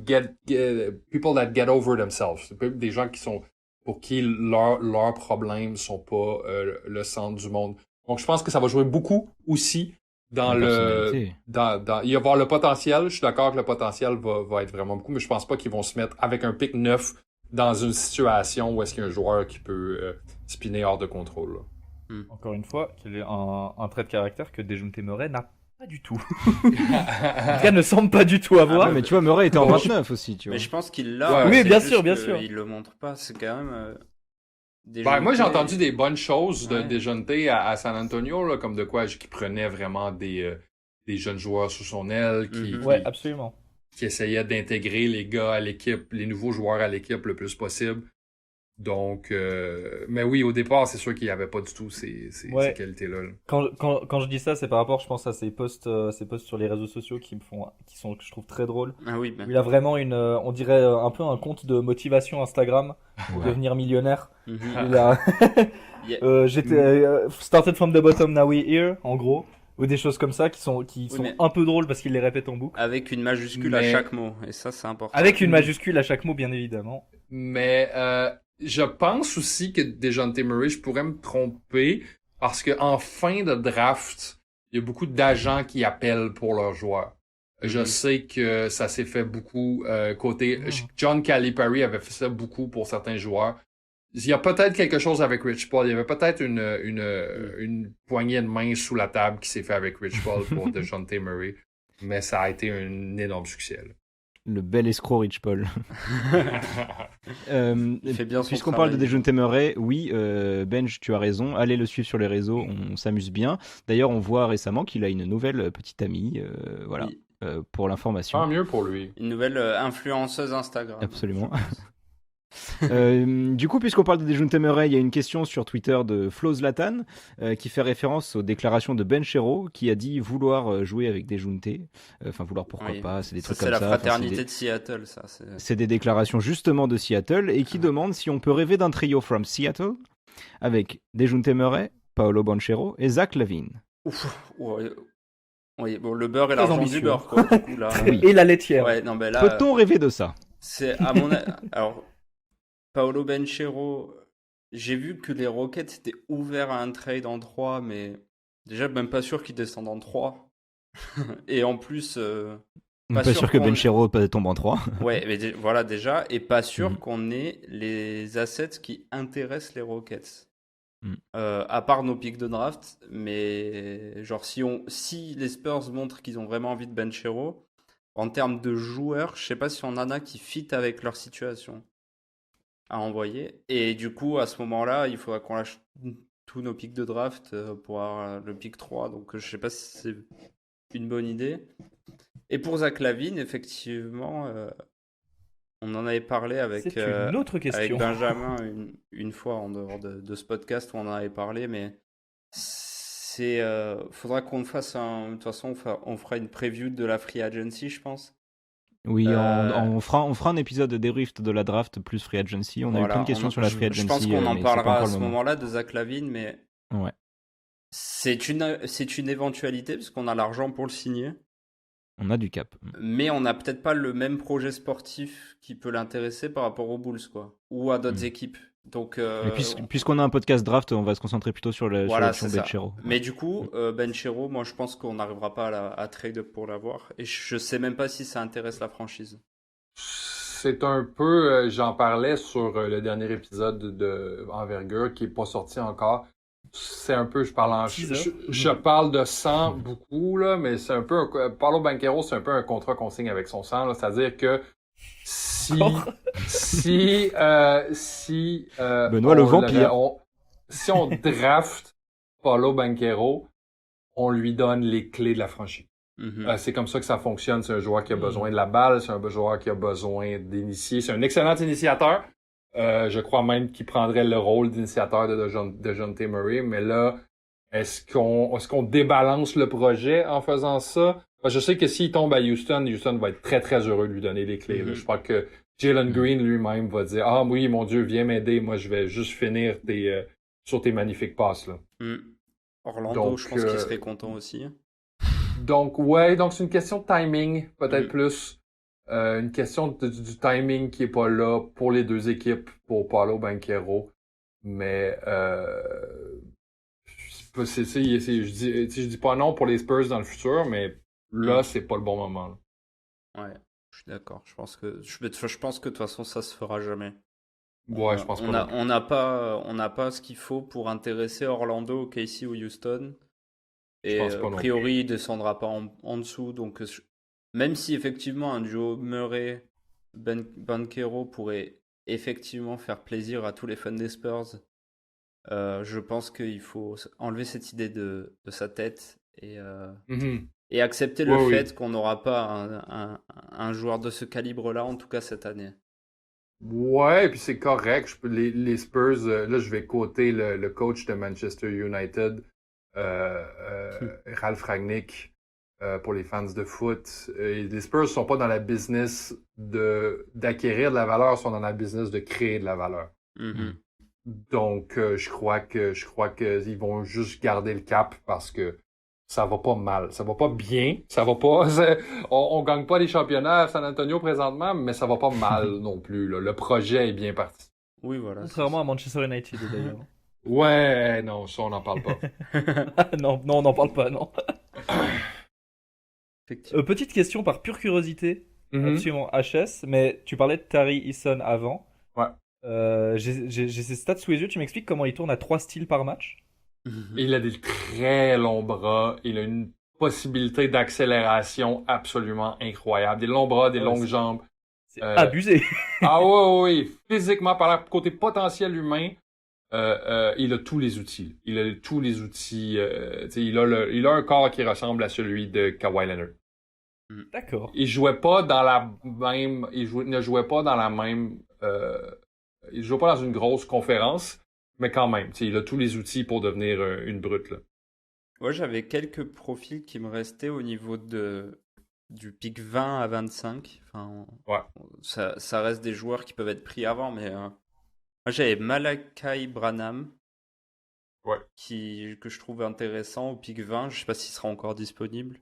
people that get over themselves, des gens qui sont pour qui leurs problèmes sont pas le centre du monde. Donc je pense que ça va jouer beaucoup aussi dans il va y avoir le potentiel. Je suis d'accord que le potentiel va être vraiment beaucoup, mais je pense pas qu'ils vont se mettre avec un pick neuf dans une situation où est-ce qu'il y a un joueur qui peut spinner hors de contrôle là. Encore une fois, qu'il est un trait de caractère que Dejounte Murray n'a pas du tout. En tout cas, ne semble pas du tout avoir. Mais tu vois, Murray était en 29 aussi, tu vois. Mais je pense qu'il l'a. Oui, bien juste sûr, bien que sûr. Il le montre pas. C'est quand même. Moi, j'ai entendu des bonnes choses de Dejounte à San Antonio, là, comme de quoi qui prenait vraiment des jeunes joueurs sous son aile, absolument. Qui essayait d'intégrer les gars à l'équipe, les nouveaux joueurs à l'équipe le plus possible. Donc, mais oui, au départ, c'est sûr qu'il n'y avait pas du tout ces qualités-là. Quand je dis ça, c'est par rapport, je pense, à ces posts sur les réseaux sociaux que je trouve très drôles. Ah oui, ben. Il a vraiment on dirait un peu un compte de motivation Instagram pour devenir millionnaire. Il a, started from the bottom, now we're here, en gros. Ou des choses comme ça qui sont un peu drôles parce qu'il les répète en boucle. Avec une majuscule à chaque mot, et ça, c'est important. Avec une majuscule à chaque mot, bien évidemment. Mais, je pense aussi que Dejounte Murray, je pourrais me tromper parce que en fin de draft, il y a beaucoup d'agents qui appellent pour leurs joueurs. Je sais que ça s'est fait beaucoup côté John Calipari avait fait ça beaucoup pour certains joueurs. Il y a peut-être quelque chose avec Rich Paul. Il y avait peut-être une poignée de main sous la table qui s'est fait avec Rich Paul pour Dejounte Murray, mais ça a été un énorme succès. Là. Le bel escroc Rich Paul. Il fait bien son puisqu'on travail. parle de Dejounte Murray, oui, Benj, tu as raison. Allez le suivre sur les réseaux, on s'amuse bien. D'ailleurs, on voit récemment qu'il a une nouvelle petite amie. Voilà, Oui. pour l'information. Tant mieux pour lui. Une nouvelle influenceuse Instagram. Absolument. Du coup, puisqu'on parle de Dejounte Murray, il y a une question sur Twitter de Flo Zlatan qui fait référence aux déclarations de Ben Chero qui a dit vouloir jouer avec Dejounte. Enfin, vouloir pourquoi pas, c'est des trucs comme ça. C'est la fraternité de Seattle, ça. C'est des déclarations justement de Seattle et qui demande si on peut rêver d'un trio from Seattle avec Dejounte Murray, Paolo Banchero et Zach LaVine. Oui, bon, le beurre et l'argent du beurre, quoi. Du coup, là, Oui. Et la laitière. Ouais, non, ben là, Peut-on rêver de ça? c'est à mon alors Paolo Banchero, j'ai vu que les Rockets étaient ouverts à un trade en 3, mais déjà même pas sûr qu'ils descendent en 3. Et en plus Pas sûr que Banchero tombe en 3. Ouais, mais voilà déjà, et pas sûr qu'on ait les assets qui intéressent les Rockets. À part nos picks de draft, mais genre si les Spurs montrent qu'ils ont vraiment envie de Banchero, en termes de joueurs, je sais pas si on en a qui fit avec leur situation à envoyer. Et du coup, à ce moment-là, il faudra qu'on lâche tous nos picks de draft pour avoir le pick 3. Donc je sais pas si c'est une bonne idée. Et pour Zach LaVine, effectivement, on en avait parlé avec, c'est une autre question. avec Benjamin une fois en dehors de ce podcast où on en avait parlé, mais faudra qu'on fasse de toute façon, on fera une preview de la free agency, je pense. Oui, on fera un épisode de débrief de la draft plus free agency. On a eu plein de questions sur la free agency. Je pense qu'on en mais parlera c'est pas à ce moment-là de Zach LaVine, mais ouais. c'est une éventualité parce qu'on a l'argent pour le signer. On a du cap. Mais on n'a peut-être pas le même projet sportif qui peut l'intéresser par rapport aux Bulls, quoi. Ou à d'autres équipes. Donc, Mais puisqu'on a un podcast draft, on va se concentrer plutôt sur voilà, l'option c'est ça. Banchero. Mais du coup, Banchero, moi je pense qu'on n'arrivera pas à trade up pour l'avoir. Et je sais même pas si ça intéresse la franchise. C'est un peu, j'en parlais sur le dernier épisode de Envergure qui est pas sorti encore. C'est un peu, je parle de sang beaucoup, là, mais c'est un peu, Paolo Banchero, c'est un peu un contrat qu'on signe avec son sang, là, c'est-à-dire que si Benoît le vampire. si on draft Paolo Banchero, on lui donne les clés de la franchise. C'est comme ça que ça fonctionne. C'est un joueur qui a besoin de la balle, c'est un joueur qui a besoin d'initier. C'est un excellent initiateur. Je crois même qu'il prendrait le rôle d'initiateur de Dejounte Murray. Mais là, est-ce qu'on débalance le projet en faisant ça? Je sais que s'il tombe à Houston va être très très heureux de lui donner les clés. Là. Je crois que Jalen Green lui-même va dire: ah oui, mon Dieu, viens m'aider. Moi, je vais juste finir sur tes magnifiques passes là. Orlando, donc, je pense qu'il serait content aussi. Donc c'est une question de timing, peut-être plus. Une question du timing qui est pas là pour les deux équipes, pour Paolo Banchero. Mais je dis pas non pour les Spurs dans le futur, mais là, c'est pas le bon moment. Là. Ouais, je suis d'accord. Je pense que de toute façon, ça se fera jamais. Ouais, je pense pas. On n'a pas ce qu'il faut pour intéresser Orlando, KC ou Houston. Et a priori, il ne descendra pas en dessous. Donc, même si effectivement un duo Murray-Banchero pourrait effectivement faire plaisir à tous les fans des Spurs, je pense qu'il faut enlever cette idée de sa tête et accepter le fait qu'on n'aura pas un joueur de ce calibre-là, en tout cas cette année. Ouais, et puis c'est correct. Les Spurs, là, je vais quoter le coach de Manchester United, Ralph Rangnick, pour les fans de foot. Les Spurs sont pas dans la business d'acquérir de la valeur, ils sont dans la business de créer de la valeur. Donc, je crois qu'ils vont juste garder le cap parce que ça va pas mal, ça va pas bien, ça va pas, on gagne pas les championnats à San Antonio présentement, mais ça va pas mal non plus. Là. Le projet est bien parti. Oui, voilà. Contrairement à Manchester United d'ailleurs. Ouais, non, ça on n'en parle pas. non, on n'en parle pas, non. Petite question par pure curiosité, absolument HS, mais tu parlais de Tari Eason avant. Ouais. J'ai ses stats sous les yeux, tu m'expliques comment il tourne à 3 styles par match? Il a des très longs bras, il a une possibilité d'accélération absolument incroyable. Des longs bras, des longues jambes. C'est abusé. Ah oui, physiquement, par le côté potentiel humain, il a tous les outils. Il a tous les outils. Il a un corps qui ressemble à celui de Kawhi Leonard. D'accord. Il ne jouait pas dans la même. Il ne jouait pas dans la même. Il jouait pas dans une grosse conférence, mais quand même, il a tous les outils pour devenir une brute. Là. Ouais, j'avais quelques profils qui me restaient au niveau du pick 20 à 25. Enfin, ouais. Ça reste des joueurs qui peuvent être pris avant, mais moi j'avais Malachi Branham, que je trouve intéressant au pick 20. Je sais pas s'il sera encore disponible.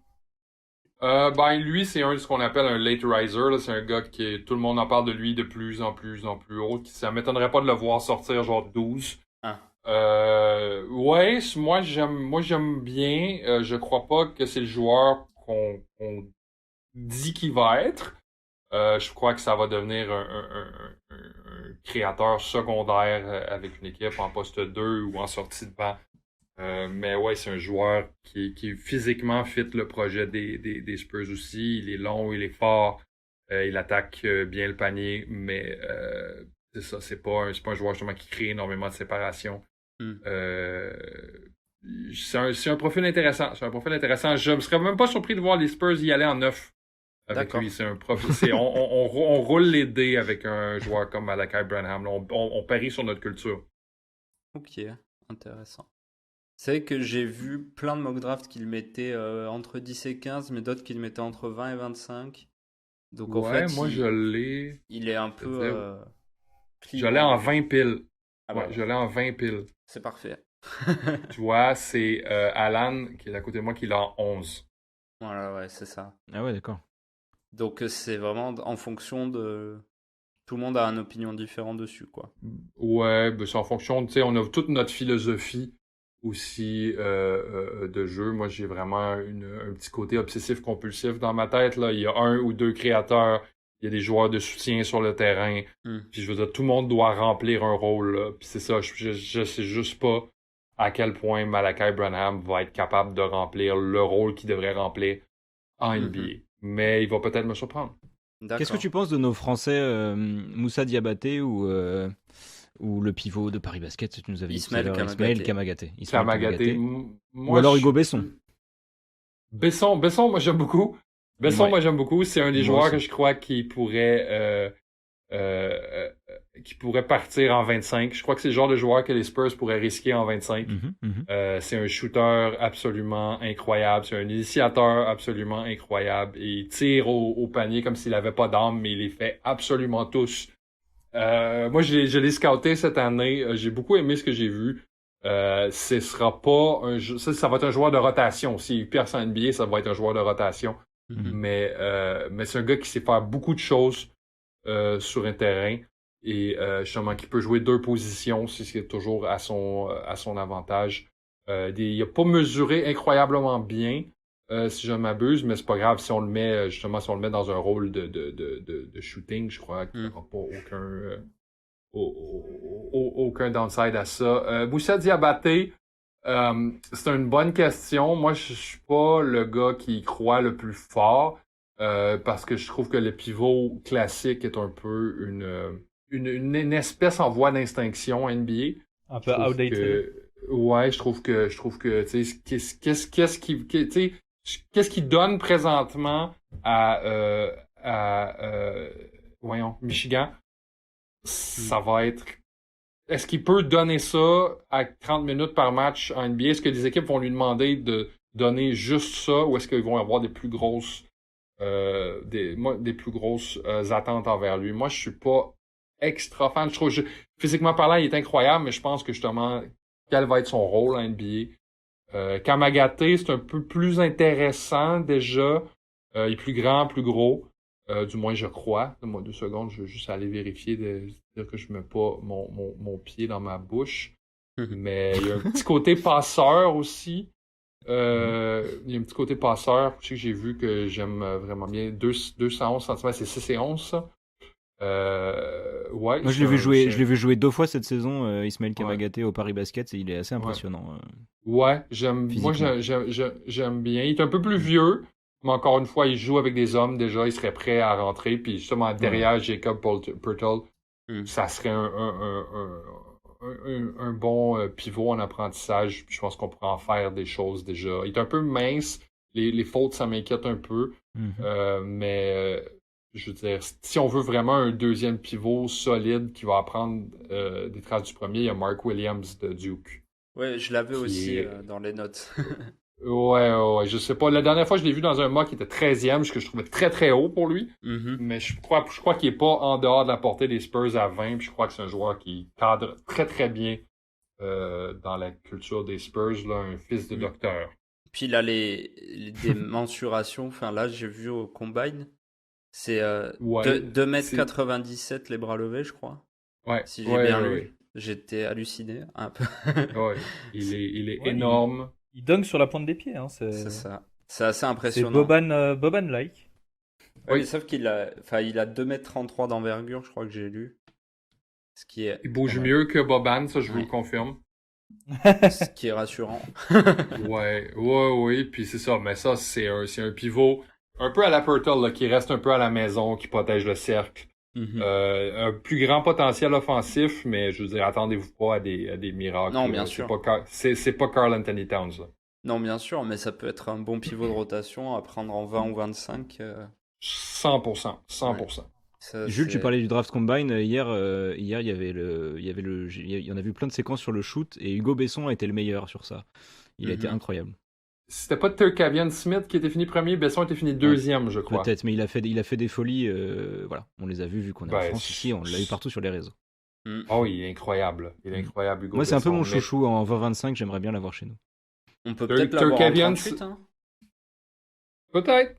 Lui, c'est ce qu'on appelle un late riser. Là. C'est un gars tout le monde en parle de lui de plus en plus haut. Ça m'étonnerait pas de le voir sortir genre 12. Ouais, moi j'aime bien. Je crois pas que c'est le joueur qu'on dit qu'il va être. Je crois que ça va devenir un créateur secondaire avec une équipe en poste 2 ou en sortie de banc. Mais ouais, c'est un joueur qui physiquement fit le projet des Spurs aussi. Il est long, il est fort, il attaque bien le panier, mais c'est ça, c'est pas un joueur justement qui crée énormément de séparation. C'est un profil intéressant. Je me serais même pas surpris de voir les Spurs y aller en 9 avec lui. C'est un profil. On roule les dés avec un joueur comme Malachi Branham. On parie sur notre culture. Ok, intéressant. C'est vrai que j'ai vu plein de mock drafts qui le mettaient entre 10 et 15, mais d'autres qui le mettaient entre 20 et 25. Donc en fait, moi je l'ai. Il est un peu. Je l'ai en 20 piles. Je l'ai en 20 piles. C'est parfait. Tu vois, c'est Alan qui est à côté de moi qui l'a en 11. Voilà, ouais, c'est ça. Ah ouais, d'accord. Donc c'est vraiment en fonction de... Tout le monde a une opinion différente dessus, quoi. Ouais, ben, c'est en fonction, tu sais, on a toute notre philosophie aussi de jeu. Moi, j'ai vraiment un petit côté obsessif-compulsif dans ma tête, là. Il y a 1 ou 2 créateurs, il y a des joueurs de soutien sur le terrain. Puis je veux dire, tout le monde doit remplir un rôle, là. Puis c'est ça, je sais juste pas à quel point Malachi Branham va être capable de remplir le rôle qu'il devrait remplir en NBA. Mais il va peut-être me surprendre. D'accord. Qu'est-ce que tu penses de nos Français Moussa Diabaté ou le pivot de Paris Basket, tu nous avais dit tout à Ismaël l'heure, Kamagaté. Ismaël Kamagaté. Kamagaté. Ou Moi, alors je- Hugo Besson. Besson, moi j'aime beaucoup. Ouais. Moi j'aime beaucoup. C'est un des Moi joueurs aussi. que je crois qui pourrait partir en 25. Je crois que c'est le genre de joueur que les Spurs pourraient risquer en 25. C'est un shooter absolument incroyable. C'est un initiateur absolument incroyable. Et il tire au panier comme s'il avait pas d'arme, mais il les fait absolument tous. Moi, je l'ai scouté cette année. J'ai beaucoup aimé ce que j'ai vu. Ce sera pas ça va être un joueur de rotation. S'il perce en NBA, ça va être un joueur de rotation. Mais c'est un gars qui sait faire beaucoup de choses sur un terrain et justement qui peut jouer 2 positions, c'est ce qui est toujours à son avantage. Il a pas mesuré incroyablement bien, si je ne m'abuse, mais c'est pas grave si on le met dans un rôle de shooting, je crois qu'il n'y aura pas aucun downside à ça. Moussa Diabaté, c'est une bonne question. Moi, je suis pas le gars qui y croit le plus fort parce que je trouve que le pivot classique est un peu une espèce en voie d'extinction NBA. Un peu outdated. Ouais, je trouve que tu sais qu'est-ce qui donne présentement à Michigan, ça va être. Est-ce qu'il peut donner ça à 30 minutes par match en NBA? Est-ce que les équipes vont lui demander de donner juste ça ou est-ce qu'ils vont avoir des plus grosses attentes envers lui? Moi, je suis pas extra fan. Je trouve physiquement parlant, il est incroyable, mais je pense que justement, quel va être son rôle en NBA? Kamagaté, c'est un peu plus intéressant déjà. Il est plus grand, plus gros. Du moins, je crois. Donne-moi 2 secondes, je veux juste aller vérifier, dire que je mets pas mon pied dans ma bouche. Mais il y a un petit côté passeur aussi. Il y a un petit côté passeur. Je sais que j'ai vu que j'aime vraiment bien. 211 cm, c'est 6 et 11, ça. Ouais. Moi, je l'ai vu jouer 2 fois cette saison, Ismaël Kamagaté au Paris Basket, et il est assez impressionnant. Ouais, j'aime bien. Il est un peu plus vieux, mais encore une fois, il joue avec des hommes déjà, il serait prêt à rentrer, puis justement derrière Jacob Poeltl, ça serait un bon pivot en apprentissage, puis je pense qu'on pourrait en faire des choses déjà. Il est un peu mince, les fautes, ça m'inquiète un peu, mais je veux dire, si on veut vraiment un deuxième pivot solide qui va apprendre des traces du premier, il y a Mark Williams de Duke. Ouais, je l'avais aussi dans les notes. Ouais, je sais pas. La dernière fois, je l'ai vu dans un mock qui était 13e, ce que je trouvais très très haut pour lui. Mais je crois qu'il est pas en dehors de la portée des Spurs à 20, puis je crois que c'est un joueur qui cadre très très bien dans la culture des Spurs, là, un fils de docteur. Puis il a des mensurations, enfin là j'ai vu au Combine, c'est 2m97 les bras levés, je crois. Ouais. Si j'ai bien lu. J'étais halluciné un peu. Ouais, il est énorme. Il dunk sur la pointe des pieds. Hein, c'est ça. C'est assez impressionnant. C'est Boban-like. Oui, sauf qu'il a 2m33 d'envergure, je crois que j'ai lu. Ce qui est... Il bouge mieux que Boban, ça je vous le confirme. Ce qui est rassurant. Oui, puis c'est ça. Mais ça, c'est un pivot un peu à la Poeltl, là, qui reste un peu à la maison, qui protège le cercle. Un plus grand potentiel offensif, mais je veux dire, attendez-vous pas à des miracles. Non, bien sûr. C'est pas Karl Anthony Towns. Là. Non, bien sûr, mais ça peut être un bon pivot de rotation à prendre en 20 ou 25. 100%. Ça, Jules, tu parlais du draft combine. Hier, il y en a vu plein de séquences sur le shoot, et Hugo Besson a été le meilleur sur ça. Il a été incroyable. C'était pas Terkavian Smith qui était fini premier, Besson était fini deuxième, je crois. Peut-être, mais il a fait des folies. Voilà, on les a vu qu'on est en France ici, on l'a eu partout sur les réseaux. Oh, il est incroyable. Hugo Moi, c'est un peu Besson, mon chouchou en 20-25, j'aimerais bien l'avoir chez nous. On peut peut-être l'avoir en 38, hein. Peut-être.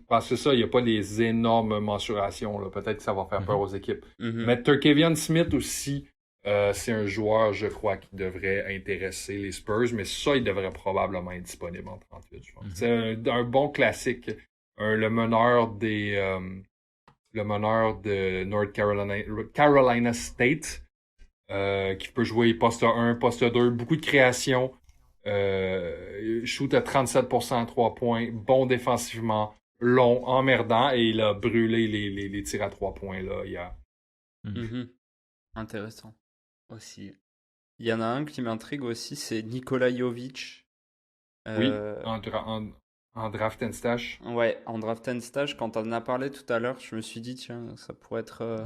Parce que ça, il n'y a pas des énormes mensurations. Là. Peut-être que ça va faire peur aux équipes. Mais Turkavian Smith aussi, c'est un joueur, je crois, qui devrait intéresser les Spurs. Mais ça, il devrait probablement être disponible en 38, je pense. C'est un bon classique. Le meneur de North Carolina State, qui peut jouer poste 1, poste 2, beaucoup de création. Shoot à 37% à 3 points, bon défensivement, long, emmerdant, et il a brûlé les tirs à 3 points là, hier. Intéressant aussi. Il y en a un qui m'intrigue aussi, c'est Nikola Jovic. Oui, en draft and stash. Ouais, en draft and stash, quand on en a parlé tout à l'heure, je me suis dit, tiens, ça pourrait être,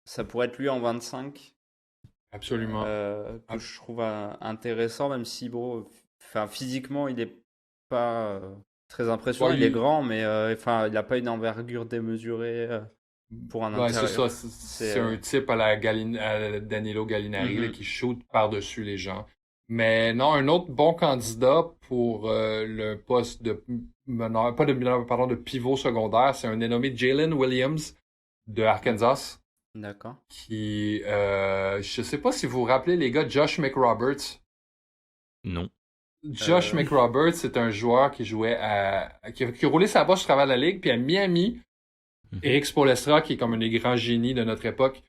ça pourrait être lui en 25. Absolument. Que je trouve intéressant, même si bon, physiquement il est pas très impressionnant. Ouais, il est grand, mais il n'a pas une envergure démesurée pour un intérieur. C'est ça. C'est un type à la Danilo Gallinari là, qui shoot par-dessus les gens. Mais non, un autre bon candidat pour le poste de meneur, pas de meneur, pardon, de pivot secondaire, c'est un dénommé Jalen Williams de Arkansas. D'accord. Qui, je sais pas si vous vous rappelez, les gars, Josh McRoberts. Non. Josh McRoberts, c'est un joueur qui jouait qui a roulé sa bosse au travers de la ligue, puis à Miami, Eric Spoelstra, qui est comme un des grands génies de notre époque,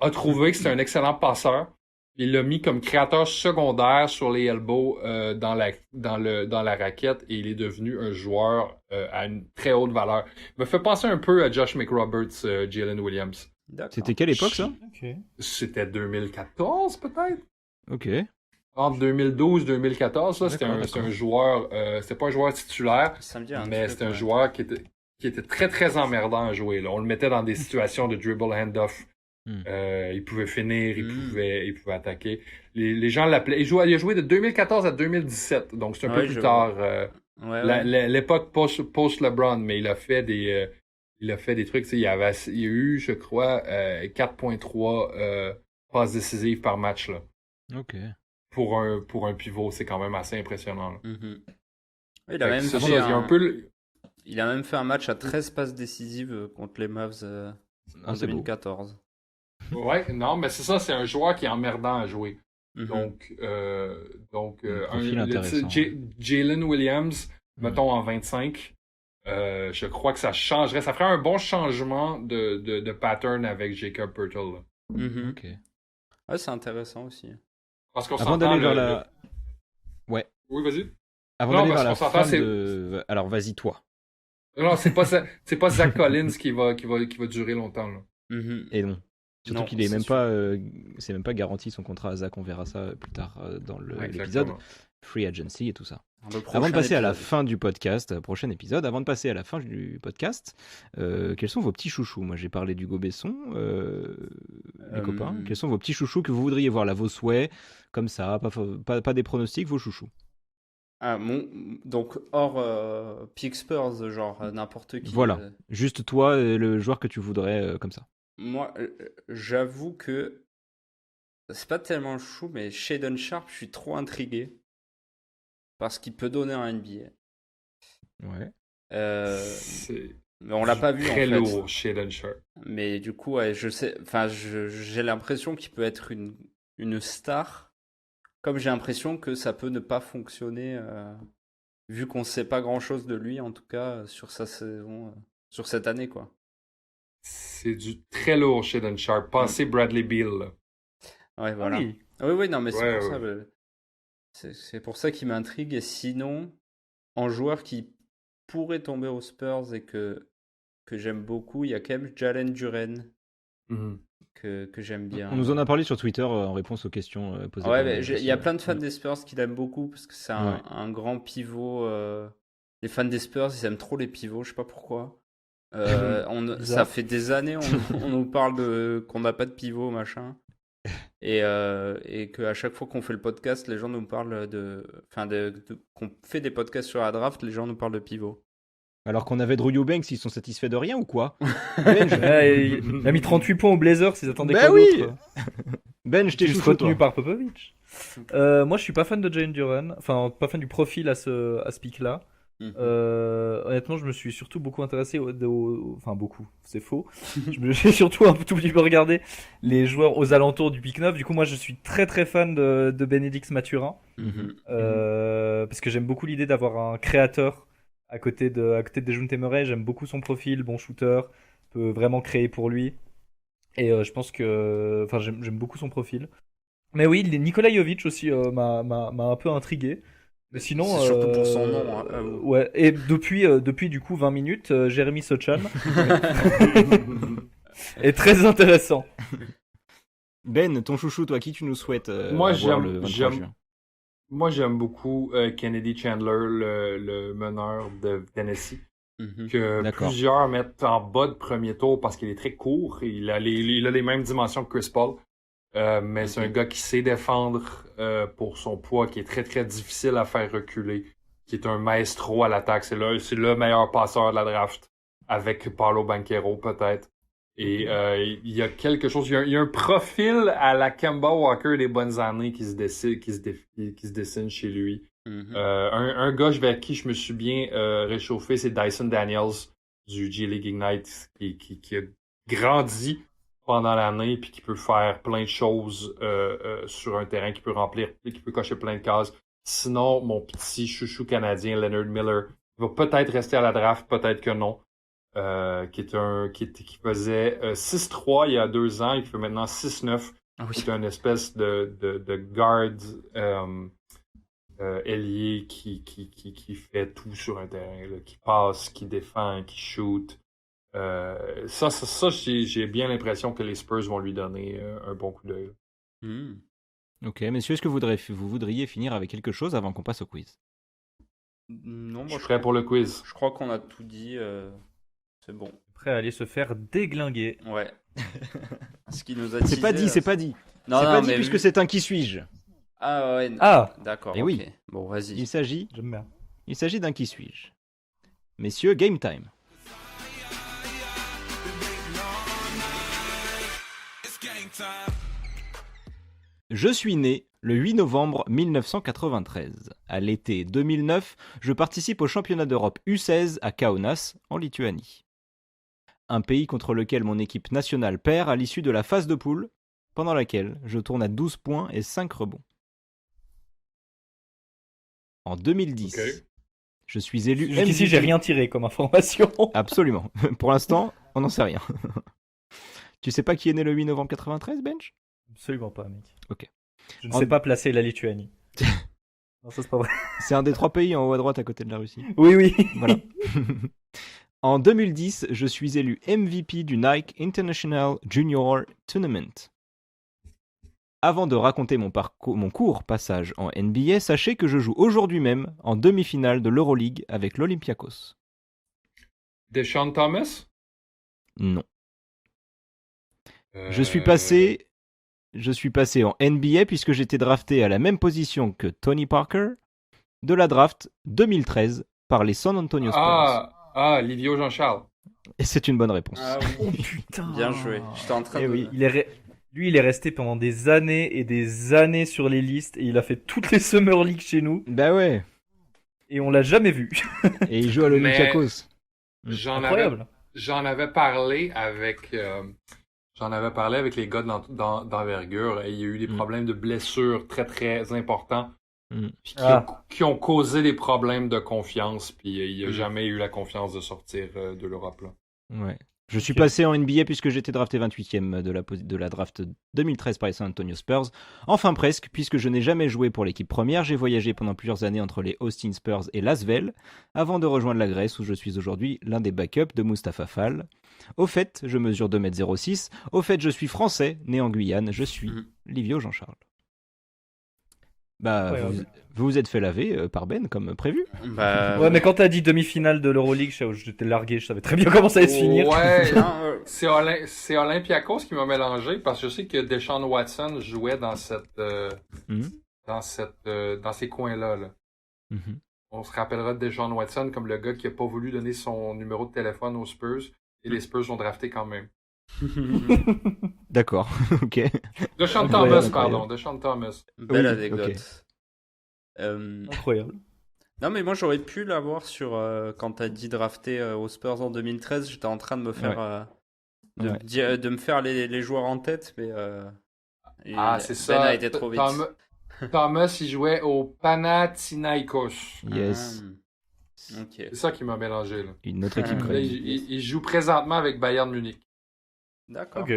a trouvé que c'était un excellent passeur. Il l'a mis comme créateur secondaire sur les elbows dans la raquette, et il est devenu un joueur à une très haute valeur. Il me fait penser un peu à Josh McRoberts, Jalen Williams. C'était quelle époque, ça? C'était 2014, peut-être? Ok. Entre 2012 et 2014, là, c'était un joueur... c'était pas un joueur titulaire, mais c'était un joueur qui était très, très emmerdant à jouer. Là. On le mettait dans des situations de dribble hand-off. Il pouvait finir, il pouvait attaquer. Les gens l'appelaient... Il a joué de 2014 à 2017, donc c'est un peu plus tard. L'époque post-LeBron, mais il a fait des... trucs, il y a eu, je crois, 4.3 passes décisives par match. Là. Ok. Pour un pivot, c'est quand même assez impressionnant. Là. Il a même fait un match à 13 passes décisives contre les Mavs en 2014. Ouais, non, mais c'est ça, c'est un joueur qui est emmerdant à jouer. Donc, Jalen Williams, mettons en 25, je crois que ça changerait. Ça ferait un bon changement de pattern avec Jacob Poeltl. Ok. Ouais, c'est intéressant aussi. Parce qu'on Avant d'aller vers la... Ouais. Oui, vas-y. Avant d'aller vers la fin de... Alors, vas-y, toi. Non, c'est pas Zach Collins qui va durer longtemps. Là. Et non. Surtout qu'il est même pas, c'est même pas garanti son contrat à Zach. On verra ça plus tard dans l'épisode. Free agency et tout ça. Avant de passer à la fin du podcast, prochain épisode, avant de passer à la fin du podcast, quels sont vos petits chouchous? Moi, j'ai parlé d'Hugo Besson, les copains. Quels sont vos petits chouchous que vous voudriez voir là, vos souhaits, comme ça, pas des pronostics, vos chouchous? Donc hors pick Spurs, genre n'importe qui. Voilà, juste toi, le joueur que tu voudrais comme ça. Moi, j'avoue que c'est pas tellement chou, mais Shaedon Sharpe, je suis trop intrigué. Parce qu'il peut donner un NBA. Ouais. Mais on l'a pas vu en fait. Très lourd, Shaedon Sharpe. Mais du coup, ouais, je sais. Enfin, j'ai l'impression qu'il peut être une star. Comme j'ai l'impression que ça peut ne pas fonctionner, vu qu'on sait pas grand chose de lui, en tout cas sur sa saison, sur cette année, quoi. C'est du très lourd, Shaedon Sharpe. Pensez Bradley Beal. Là. Ouais, voilà. Oui, non, mais c'est pour ça. C'est pour ça qu'il m'intrigue. Et sinon, en joueur qui pourrait tomber aux Spurs et que j'aime beaucoup, il y a quand même Jalen Duren que j'aime bien. On nous en a parlé sur Twitter en réponse aux questions posées. Il y a plein de fans des Spurs qui l'aiment beaucoup parce que c'est un grand pivot. Les fans des Spurs, ils aiment trop les pivots, je sais pas pourquoi. Ça fait des années on nous parle qu'on n'a pas de pivot, machin. Et qu'à chaque fois qu'on fait le podcast, les gens nous parlent qu'on fait des podcasts sur la draft, les gens nous parlent de pivot. Alors qu'on avait Drew Eubanks, ils sont satisfaits de rien ou quoi? Il a mis 38 points aux Blazers, ils attendaient quoi d'autre? Ben, je t'ai juste retenu par Popovich. Moi, je suis pas fan de Jalen Duren, enfin pas fan du profil à ce pic-là. Honnêtement, je me suis surtout beaucoup intéressé enfin beaucoup, c'est faux. J'ai surtout un tout petit peu regardé les joueurs aux alentours du pick 9. Du coup, moi, je suis très très fan de Bénédicte Mathurin. Parce que j'aime beaucoup l'idée d'avoir un créateur à côté de Dejounte Murray. J'aime beaucoup son profil, bon shooter, peut vraiment créer pour lui. Et je pense que... Enfin, j'aime beaucoup son profil. Mais oui, Nikola Jovic aussi m'a un peu intrigué. Mais sinon, C'est surtout pour son nom. Hein. Ouais, et depuis du coup 20 minutes, Jérémy Sochan est très intéressant. Ben, ton chouchou, toi, qui tu nous souhaites Moi, avoir le 23 juin? Moi, j'aime beaucoup Kennedy Chandler, le meneur de Tennessee, que D'accord. plusieurs mettent en bas de premier tour parce qu'il est très court. Il a les mêmes dimensions que Chris Paul. Mais c'est un gars qui sait défendre pour son poids, qui est très très difficile à faire reculer, qui est un maestro à l'attaque. C'est le meilleur passeur de la draft, avec Paolo Banchero peut-être. Et il y a quelque chose, il y a un profil à la Kemba Walker des bonnes années qui se dessine chez lui. Un gars vers qui je me suis bien réchauffé, c'est Dyson Daniels du G League Ignite, qui a grandi pendant l'année, puis qui peut faire plein de choses sur un terrain, qui peut cocher plein de cases. Sinon, mon petit chouchou canadien, Leonard Miller, va peut-être rester à la draft, peut-être que non. Qui faisait 6-3 il y a 2 ans, il fait maintenant 6-9. C'est une espèce de guard ailier qui fait tout sur un terrain, là, qui passe, qui défend, qui shoot. Ça, j'ai bien l'impression que les Spurs vont lui donner un bon coup d'œil. Ok, messieurs, est-ce que vous voudriez finir avec quelque chose avant qu'on passe au quiz? Non, moi Je suis prêt pour le quiz. Je crois qu'on a tout dit. C'est bon. Prêt à aller se faire déglinguer. Ouais. Ce qui nous a C'est pas dit, c'est pas dit. Non, c'est non, pas dit mais puisque c'est un qui suis-je. Ah ouais. D'accord. Et ok. oui. Bon, vas-y. Il s'agit J'aime bien. d'un qui suis-je. Messieurs, game time. Je suis né le 8 novembre 1993. À l'été 2009, je participe au championnat d'Europe U16 à Kaunas, en Lituanie. Un pays contre lequel mon équipe nationale perd à l'issue de la phase de poule, pendant laquelle je tourne à 12 points et 5 rebonds. En 2010, je suis élu MVP. Jusqu'ici, j'ai rien tiré comme information. Absolument. Pour l'instant, on n'en sait rien. Tu sais pas qui est né le 8 novembre 93, Bench? Absolument pas, mec. Ok. Je ne sais pas placer la Lituanie. Non, ça c'est pas vrai. C'est un des 3 pays en haut à droite à côté de la Russie. Oui, oui. Voilà. En 2010, je suis élu MVP du Nike International Junior Tournament. Avant de raconter mon court passage en NBA, sachez que je joue aujourd'hui même en demi-finale de l'Euroleague avec l'Olympiakos. Deshaun Thomas? Non. Je suis passé en NBA puisque j'étais drafté à la même position que Tony Parker de la draft 2013 par les San Antonio Spurs. Livio Jean-Charles. Et c'est une bonne réponse. Ah oui. Oh putain. Bien joué. J'étais en train Eh de. oui. Lui, il est resté pendant des années et des années sur les listes et il a fait toutes les Summer League chez nous Bah ouais. et on l'a jamais vu. Et il joue à l'Olympiakos. Incroyable. J'en avais parlé avec les gars d'envergure et il y a eu des problèmes de blessures très très importants qui ont causé des problèmes de confiance, puis il n'a jamais eu la confiance de sortir de l'Europe là. Ouais. Je suis passé en NBA puisque j'étais drafté 28e de la draft 2013 par les San Antonio Spurs. Enfin presque, puisque je n'ai jamais joué pour l'équipe première. J'ai voyagé pendant plusieurs années entre les Austin Spurs et Lasvel, avant de rejoindre la Grèce où je suis aujourd'hui l'un des backups de Mustapha Fall. Au fait, je mesure 2,06 m. Au fait, je suis français, né en Guyane. Je suis Livio Jean-Charles. Bah, vous vous êtes fait laver par Ben, comme prévu. Bah, Ouais, mais quand t'as dit demi-finale de l'Euroleague, j'étais largué, je savais très bien comment ça allait se finir. Ouais, c'est Olympiakos qui m'a mélangé parce que je sais que Deshaun Watson jouait dans ces coins-là. Là. On se rappellera de Deshaun Watson comme le gars qui a pas voulu donner son numéro de téléphone aux Spurs et les Spurs ont drafté quand même. D'accord, ok. Deshaun Thomas, pardon. Deshaun Thomas. Belle Oui, anecdote. Incroyable. Non, mais moi j'aurais pu l'avoir sur quand t'as dit drafter aux Spurs en 2013. J'étais en train de me faire de me faire les joueurs en tête, mais c'est Ben ça. a été trop vite. Thomas, il jouait au Panathinaikos. Yes. Ok. C'est ça qui m'a mélangé. Là. Une autre équipe Là, grec. il joue présentement avec Bayern Munich. D'accord. Ok,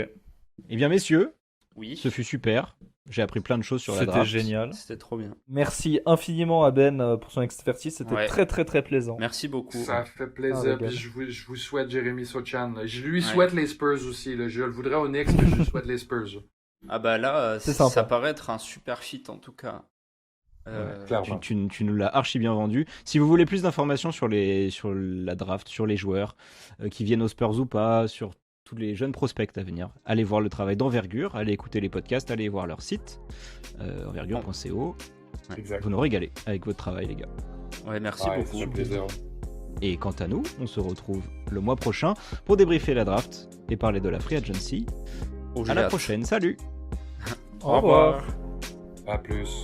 Eh bien, messieurs, Oui. ce fut super. J'ai appris plein de choses sur la c'était draft. génial. C'était trop bien. Merci infiniment à Ben pour son expertise, c'était Ouais. très très très plaisant. Merci beaucoup. Ça fait plaisir. Ah, puis regarde. je vous souhaite Jérémy Sochan. Je lui souhaite les Spurs aussi. Là. Je le voudrais au Knicks, mais je lui souhaite les Spurs. Ah bah là, C'est sympa. ça paraît être un super fit en tout cas. Clairement. Tu nous l'as archi bien vendu. Si vous voulez plus d'informations sur la draft, sur les joueurs qui viennent aux Spurs ou pas, sur tous les jeunes prospects à venir, allez voir le travail d'Envergure, allez écouter les podcasts, allez voir leur site, envergure.co. Exact. Vous nous régalez avec votre travail, les gars. Ouais, merci Ouais, beaucoup. ça fait plaisir. Et quant à nous, on se retrouve le mois prochain pour débriefer la draft et parler de la free agency. Oh, j'ai À la hâte. prochaine, salut! Au revoir. À plus.